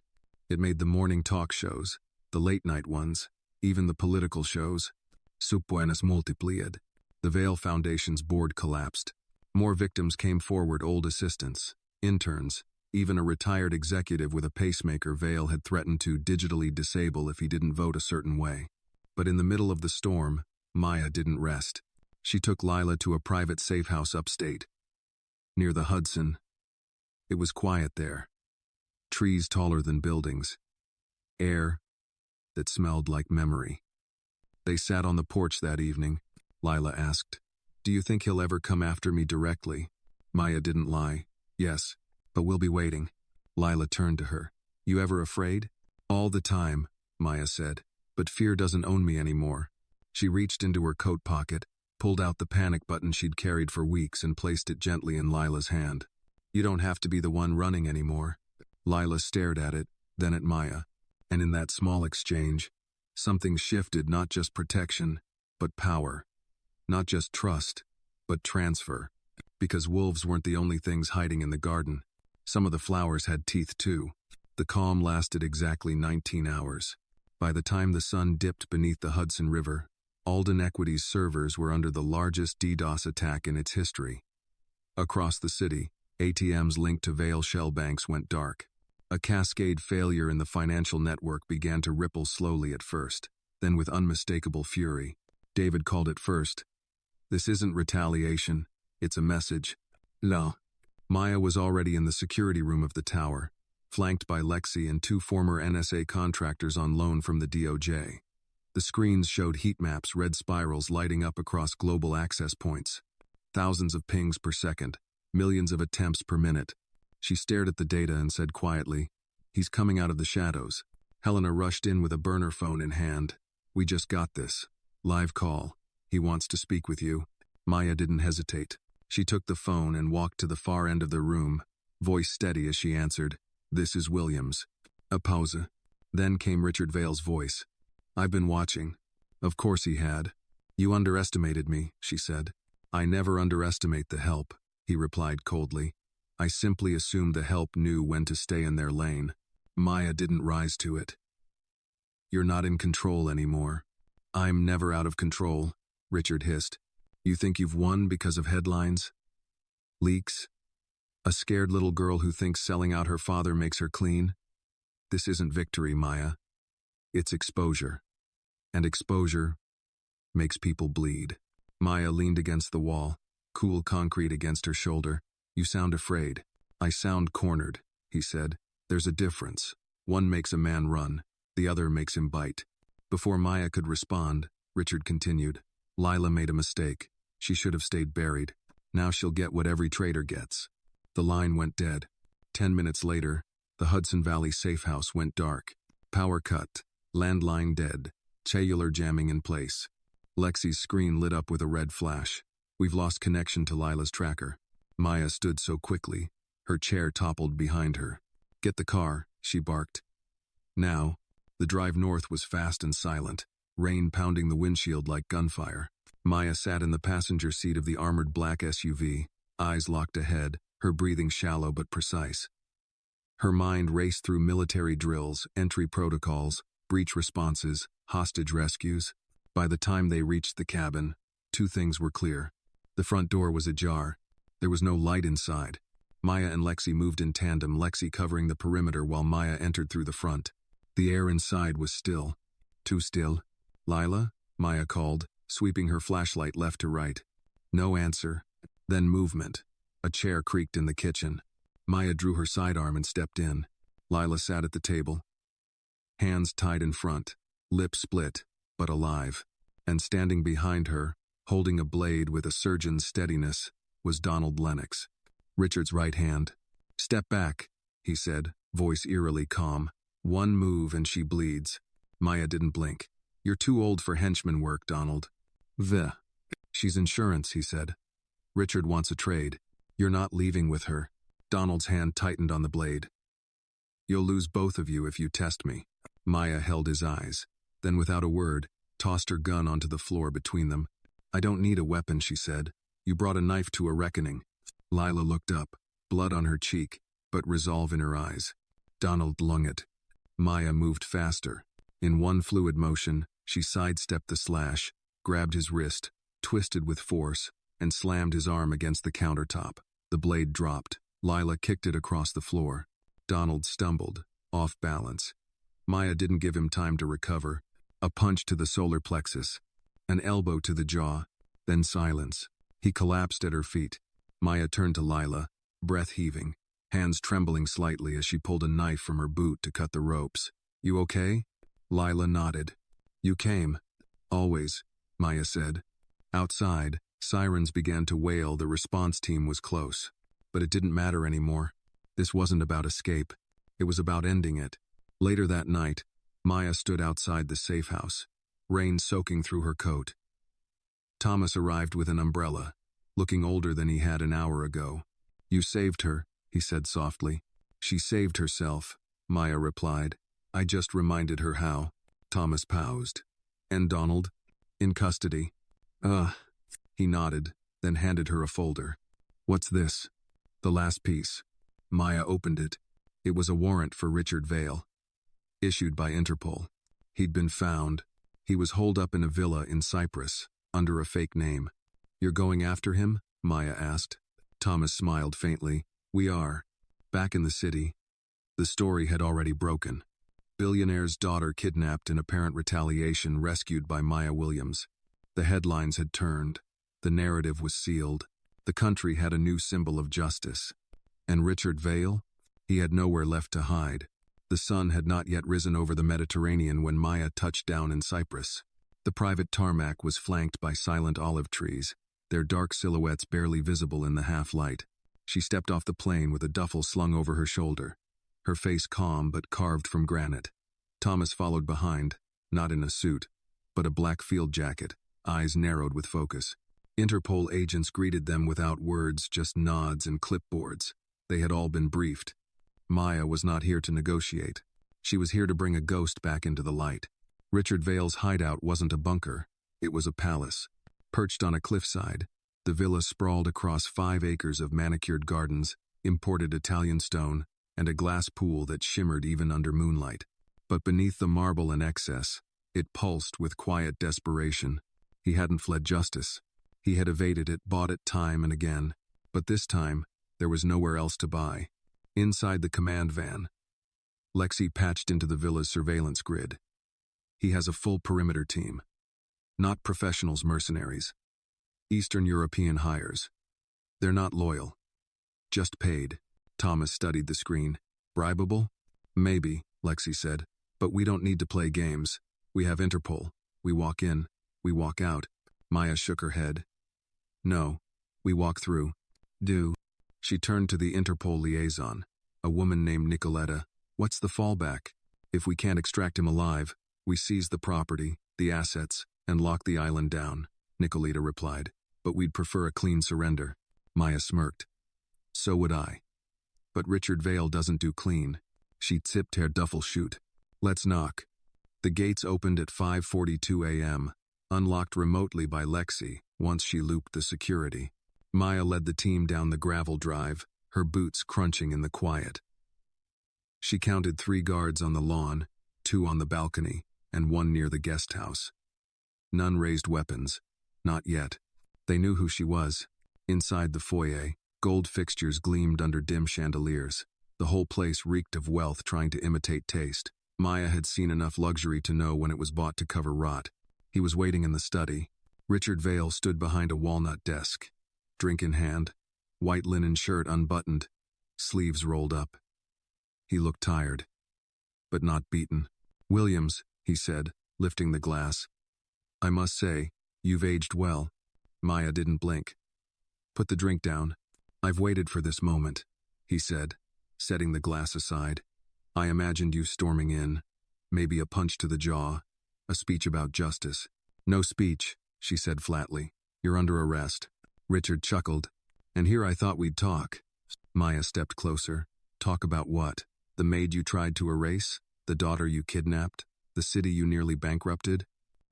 It made the morning talk shows, the late-night ones, even the political shows. Subbuenas multiplied. The Vale Foundation's board collapsed. More victims came forward, old assistants, interns, even a retired executive with a pacemaker Vale had threatened to digitally disable if he didn't vote a certain way. But in the middle of the storm, Maya didn't rest. She took Lila to a private safe house upstate. Near the Hudson. It was quiet there. Trees taller than buildings. Air that smelled like memory. They sat on the porch that evening. Lila asked, "Do you think he'll ever come after me directly?" Maya didn't lie. "Yes, but we'll be waiting." Lila turned to her. "You ever afraid?" "All the time," Maya said. "But fear doesn't own me anymore." She reached into her coat pocket, pulled out the panic button she'd carried for weeks and placed it gently in Lila's hand. "You don't have to be the one running anymore." Lila stared at it, then at Maya. And in that small exchange, something shifted, not just protection, but power. Not just trust, but transfer. Because wolves weren't the only things hiding in the garden. Some of the flowers had teeth too. The calm lasted exactly 19 hours. By the time the sun dipped beneath the Hudson River, Alden Equity's servers were under the largest DDoS attack in its history. Across the city, ATMs linked to Vale shell banks went dark. A cascade failure in the financial network began to ripple slowly at first, then with unmistakable fury. David called it first. "This isn't retaliation, it's a message." No. Maya was already in the security room of the tower, flanked by Lexi and two former NSA contractors on loan from the DOJ. The screens showed heat maps, red spirals lighting up across global access points. Thousands of pings per second, millions of attempts per minute. She stared at the data and said quietly, "He's coming out of the shadows." Helena rushed in with a burner phone in hand. "We just got this. Live call. He wants to speak with you." Maya didn't hesitate. She took the phone and walked to the far end of the room, voice steady as she answered, "This is Williams." A pause. Then came Richard Vale's voice. "I've been watching." Of course he had. "You underestimated me," she said. "I never underestimate the help," he replied coldly. "I simply assumed the help knew when to stay in their lane." Maya didn't rise to it. "You're not in control anymore." "I'm never out of control," Richard hissed. "You think you've won because of headlines? Leaks? A scared little girl who thinks selling out her father makes her clean? This isn't victory, Maya. It's exposure. And exposure makes people bleed." Maya leaned against the wall, cool concrete against her shoulder. "You sound afraid." "I sound cornered," he said. "There's a difference. One makes a man run, the other makes him bite." Before Maya could respond, Richard continued. "Lila made a mistake. She should have stayed buried. Now she'll get what every traitor gets." The line went dead. 10 minutes later, the Hudson Valley safe house went dark. Power cut, landline dead, cellular jamming in place. Lexi's screen lit up with a red flash. "We've lost connection to Lila's tracker." Maya stood so quickly, her chair toppled behind her. "Get the car," she barked. Now, the drive north was fast and silent, rain pounding the windshield like gunfire. Maya sat in the passenger seat of the armored black SUV, eyes locked ahead, her breathing shallow but precise. Her mind raced through military drills, entry protocols, breach responses, hostage rescues. By the time they reached the cabin, two things were clear. The front door was ajar. There was no light inside. Maya and Lexi moved in tandem, Lexi covering the perimeter while Maya entered through the front. The air inside was still. Too still. "Lila?" Maya called, sweeping her flashlight left to right. No answer. Then movement. A chair creaked in the kitchen. Maya drew her sidearm and stepped in. Lila sat at the table, hands tied in front, lips split, but alive. And standing behind her, holding a blade with a surgeon's steadiness, was Donald Lennox, Richard's right hand. "Step back," he said, voice eerily calm. "One move and she bleeds." Maya didn't blink. "You're too old for henchman work, Donald." "Veh." "She's insurance," he said. "Richard wants a trade. You're not leaving with her." Donald's hand tightened on the blade. "You'll lose both of you if you test me." Maya held his eyes, then without a word, tossed her gun onto the floor between them. "I don't need a weapon," she said. "You brought a knife to a reckoning." Lila looked up, blood on her cheek, but resolve in her eyes. Donald lung it. Maya moved faster. In one fluid motion, she sidestepped the slash, grabbed his wrist, twisted with force, and slammed his arm against the countertop. The blade dropped. Lila kicked it across the floor. Donald stumbled, off balance. Maya didn't give him time to recover. A punch to the solar plexus, an elbow to the jaw, then silence. He collapsed at her feet. Maya turned to Lila, breath heaving, hands trembling slightly as she pulled a knife from her boot to cut the ropes. "You okay?" Lila nodded. "You came." "Always," Maya said. Outside, sirens began to wail. The response team was close. But it didn't matter anymore. This wasn't about escape. It was about ending it. Later that night, Maya stood outside the safe house, rain soaking through her coat. Thomas arrived with an umbrella, looking older than he had an hour ago. "You saved her," he said softly. "She saved herself," Maya replied. "I just reminded her how." Thomas paused. "And Donald?" "In custody." He nodded, then handed her a folder. "What's this?" "The last piece." Maya opened it. It was a warrant for Richard Vale, issued by Interpol. He'd been found. He was holed up in a villa in Cyprus, under a fake name. "You're going after him?" Maya asked. Thomas smiled faintly. "We are. Back in the city." The story had already broken. Billionaire's daughter kidnapped in apparent retaliation, rescued by Maya Williams. The headlines had turned. The narrative was sealed. The country had a new symbol of justice. And Richard Vale? He had nowhere left to hide. The sun had not yet risen over the Mediterranean when Maya touched down in Cyprus. The private tarmac was flanked by silent olive trees, their dark silhouettes barely visible in the half-light. She stepped off the plane with a duffel slung over her shoulder, her face calm but carved from granite. Thomas followed behind, not in a suit, but a black field jacket, eyes narrowed with focus. Interpol agents greeted them without words, just nods and clipboards. They had all been briefed. Maya was not here to negotiate. She was here to bring a ghost back into the light. Richard Vale's hideout wasn't a bunker. It was a palace. Perched on a cliffside, the villa sprawled across 5 acres of manicured gardens, imported Italian stone, and a glass pool that shimmered even under moonlight. But beneath the marble and excess, it pulsed with quiet desperation. He hadn't fled justice. He had evaded it, bought it time and again. But this time, there was nowhere else to buy. Inside the command van, Lexi patched into the villa's surveillance grid. He has a full perimeter team. Not professionals, mercenaries. Eastern European hires. They're not loyal. Just paid. Thomas studied the screen. Bribable? Maybe, Lexi said. But we don't need to play games. We have Interpol. We walk in. We walk out. Maya shook her head. No. We walk through. Do. She turned to the Interpol liaison, a woman named Nicoletta. What's the fallback? If we can't extract him alive, we seize the property, the assets, and lock the island down, Nicoletta replied. But we'd prefer a clean surrender. Maya smirked. So would I. But Richard Vale doesn't do clean. She tipped Herr Duffelshoot. Let's knock. The gates opened at 5:42 a.m., unlocked remotely by Lexi once she looped the security. Maya led the team down the gravel drive, her boots crunching in the quiet. She counted 3 guards on the lawn, 2 on the balcony, and 1 near the guest house. None raised weapons. Not yet. They knew who she was. Inside the foyer, gold fixtures gleamed under dim chandeliers. The whole place reeked of wealth trying to imitate taste. Maya had seen enough luxury to know when it was bought to cover rot. He was waiting in the study. Richard Vale stood behind a walnut desk, drink in hand, white linen shirt unbuttoned, sleeves rolled up. He looked tired, but not beaten. Williams, he said, lifting the glass. I must say, you've aged well. Maya didn't blink. Put the drink down. I've waited for this moment, he said, setting the glass aside. I imagined you storming in, maybe a punch to the jaw, a speech about justice. No speech, she said flatly. You're under arrest. Richard chuckled. And here I thought we'd talk. Maya stepped closer. Talk about what? The maid you tried to erase? The daughter you kidnapped? The city you nearly bankrupted?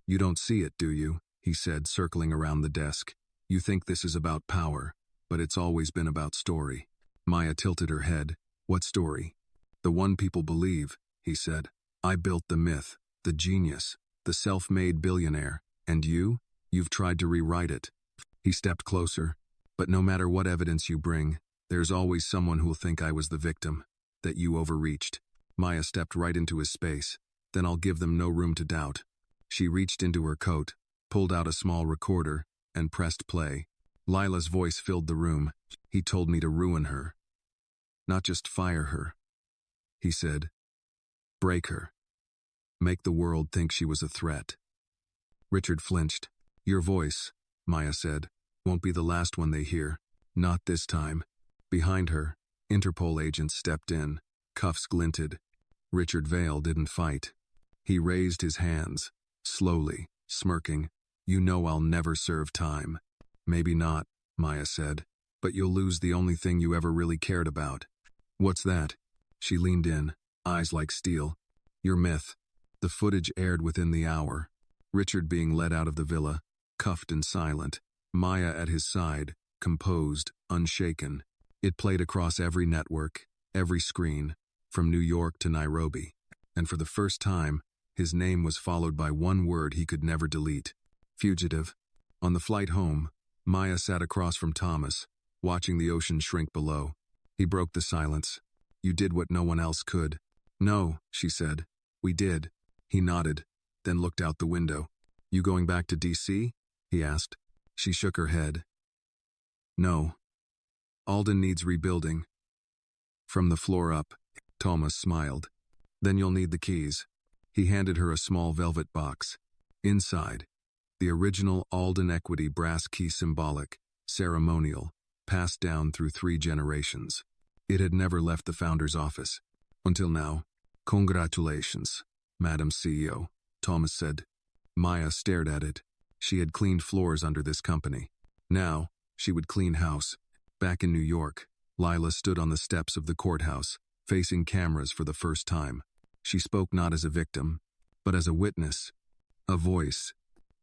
You don't see it, do you? He said, circling around the desk. You think this is about power, but it's always been about story. Maya tilted her head. What story? The one people believe, he said. I built the myth, the genius, the self-made billionaire. And you? You've tried to rewrite it. He stepped closer. But no matter what evidence you bring, there's always someone who'll think I was the victim, that you overreached. Maya stepped right into his space. Then I'll give them no room to doubt. She reached into her coat, pulled out a small recorder, and pressed play. Lila's voice filled the room. He told me to ruin her. Not just fire her. He said, break her. Make the world think she was a threat. Richard flinched. Your voice, Maya said, won't be the last one they hear. Not this time. Behind her, Interpol agents stepped in. Cuffs glinted. Richard Vale didn't fight. He raised his hands, slowly, smirking. You know I'll never serve time. Maybe not, Maya said, but you'll lose the only thing you ever really cared about. What's that? She leaned in, eyes like steel. Your myth. The footage aired within the hour. Richard being led out of the villa, cuffed and silent. Maya at his side, composed, unshaken. It played across every network, every screen, from New York to Nairobi. And for the first time, his name was followed by one word he could never delete. Fugitive. On the flight home, Maya sat across from Thomas, watching the ocean shrink below. He broke the silence. You did what no one else could. No, she said. We did. He nodded, then looked out the window. You going back to D.C.? He asked. She shook her head. No. Alden needs rebuilding. From the floor up, Thomas smiled. Then you'll need the keys. He handed her a small velvet box. Inside, the original Alden Equity brass key, symbolic, ceremonial, passed down through 3 generations. It had never left the founder's office. Until now. Congratulations. Madam CEO, Thomas said. Maya stared at it. She had cleaned floors under this company. Now, she would clean house. Back in New York, Lila stood on the steps of the courthouse, facing cameras for the first time. She spoke not as a victim, but as a witness, a voice,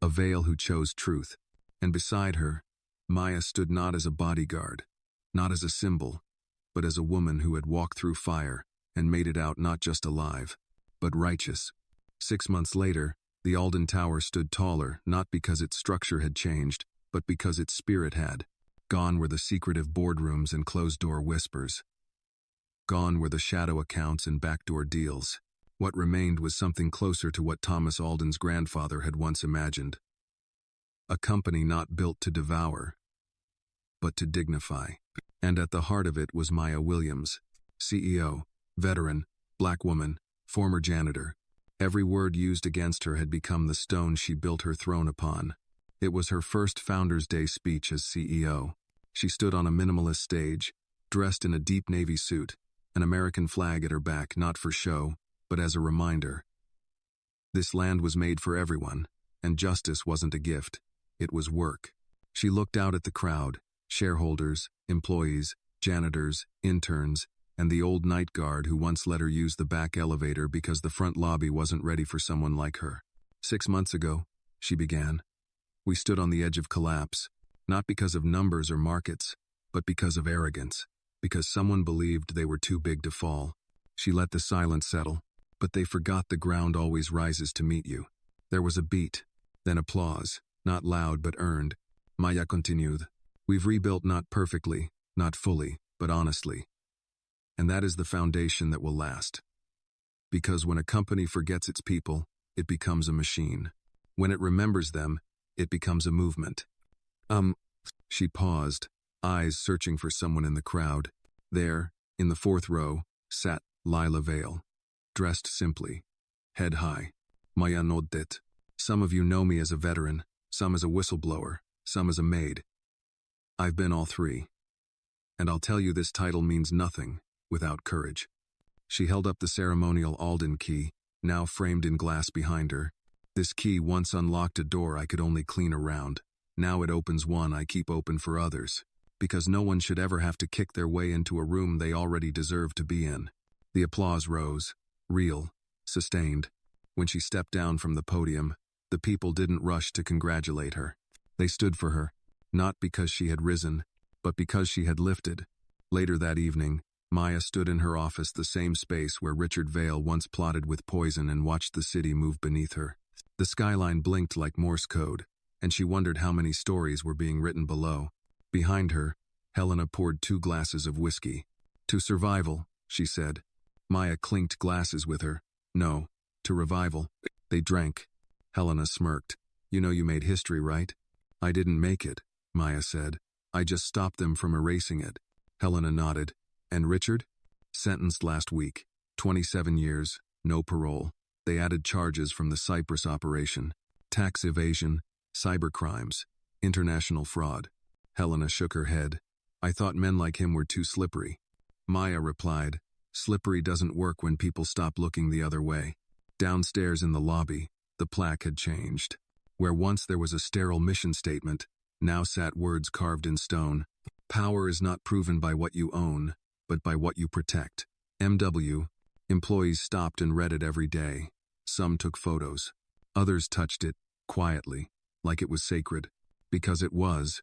a veil who chose truth. And beside her, Maya stood not as a bodyguard, not as a symbol, but as a woman who had walked through fire and made it out not just alive, but righteous. 6 months later, the Alden Tower stood taller, not because its structure had changed, but because its spirit had. Gone were the secretive boardrooms and closed-door whispers. Gone were the shadow accounts and backdoor deals. What remained was something closer to what Thomas Alden's grandfather had once imagined. A company not built to devour, but to dignify. And at the heart of it was Maya Williams, CEO, veteran, black woman, former janitor. Every word used against her had become the stone she built her throne upon. It was her first Founders' Day speech as CEO. She stood on a minimalist stage, dressed in a deep navy suit, an American flag at her back, not for show, but as a reminder. This land was made for everyone, and justice wasn't a gift, it was work. She looked out at the crowd, shareholders, employees, janitors, interns, and the old night guard who once let her use the back elevator because the front lobby wasn't ready for someone like her. 6 months ago, she began, we stood on the edge of collapse, not because of numbers or markets, but because of arrogance, because someone believed they were too big to fall. She let the silence settle, but they forgot the ground always rises to meet you. There was a beat, then applause, not loud but earned. Maya continued, we've rebuilt not perfectly, not fully, but honestly. And that is the foundation that will last. Because when a company forgets its people, it becomes a machine. When it remembers them, it becomes a movement. She paused, eyes searching for someone in the crowd. There, in the 4th row, sat Lila Vale, dressed simply, head high. Maya nodded. Some of you know me as a veteran, some as a whistleblower, some as a maid. I've been all three. And I'll tell you this title means nothing without courage. She held up the ceremonial Alden key, now framed in glass behind her. This key once unlocked a door I could only clean around. Now it opens one I keep open for others, because no one should ever have to kick their way into a room they already deserve to be in. The applause rose, real, sustained. When she stepped down from the podium, the people didn't rush to congratulate her. They stood for her, not because she had risen, but because she had lifted. Later that evening, Maya stood in her office, the same space where Richard Vale once plotted with poison, and watched the city move beneath her. The skyline blinked like Morse code, and she wondered how many stories were being written below. Behind her, Helena poured 2 glasses of whiskey. To survival, she said. Maya clinked glasses with her. No, to revival. They drank. Helena smirked. You know you made history, right? I didn't make it, Maya said. I just stopped them from erasing it. Helena nodded. And Richard? Sentenced last week. 27 years, no parole. They added charges from the Cyprus operation. Tax evasion, cybercrimes, international fraud. Helena shook her head. I thought men like him were too slippery. Maya replied, slippery doesn't work when people stop looking the other way. Downstairs in the lobby, the plaque had changed. Where once there was a sterile mission statement, now sat words carved in stone. Power is not proven by what you own, but by what you protect. MW. Employees stopped and read it every day. Some took photos. Others touched it, quietly, like it was sacred. Because it was.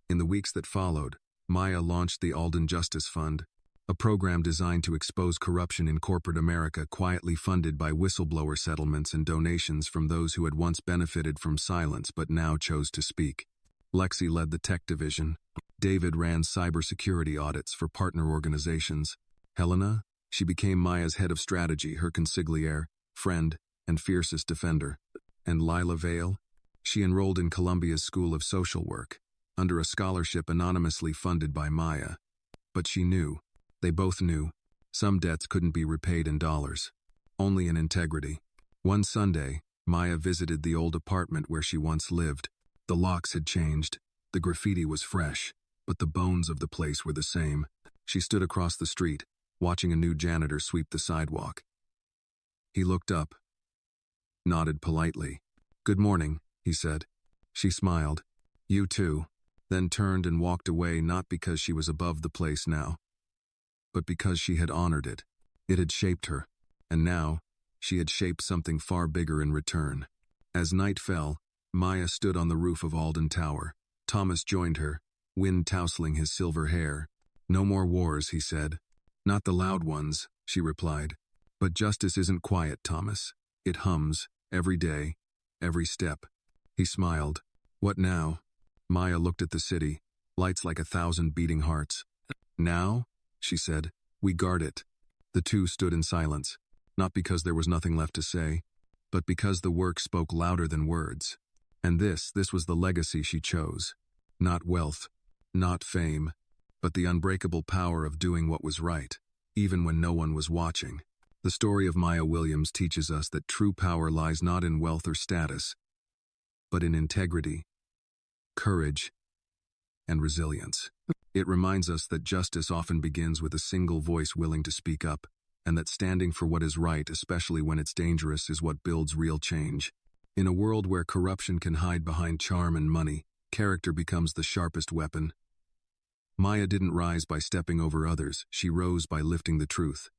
In the weeks that followed, Maya launched the Alden Justice Fund, a program designed to expose corruption in corporate America, quietly funded by whistleblower settlements and donations from those who had once benefited from silence but now chose to speak. Lexi led the tech division. David ran cybersecurity audits for partner organizations. Helena, she became Maya's head of strategy, her consigliere, friend, and fiercest defender. And Lila Vale? She enrolled in Columbia's School of Social Work, under a scholarship anonymously funded by Maya. But she knew, they both knew, some debts couldn't be repaid in dollars, only in integrity. One Sunday, Maya visited the old apartment where she once lived. The locks had changed, the graffiti was fresh, but the bones of the place were the same. She stood across the street, watching a new janitor sweep the sidewalk. He looked up. nodded politely. "Good morning," he said. She smiled. "You too," then turned and walked away, not because she was above the place now, but because she had honored it. It had shaped her, and now she had shaped something far bigger in return. As night fell, Maya stood on the roof of Alden Tower. Thomas joined her, wind tousling his silver hair. "No more wars," he said. "Not the loud ones," she replied. "But justice isn't quiet, Thomas. It hums, every day, every step." He smiled. "What now?" Maya looked at the city, lights like 1,000 beating hearts. "Now?" she said. "We guard it." The two stood in silence, not because there was nothing left to say, but because the work spoke louder than words. And this was the legacy she chose. Not wealth, not fame, but the unbreakable power of doing what was right, even when no one was watching. The story of Maya Williams teaches us that true power lies not in wealth or status, but in integrity, courage, and resilience. It reminds us that justice often begins with a single voice willing to speak up, and that standing for what is right, especially when it's dangerous, is what builds real change. In a world where corruption can hide behind charm and money, character becomes the sharpest weapon. Maya didn't rise by stepping over others, she rose by lifting the truth.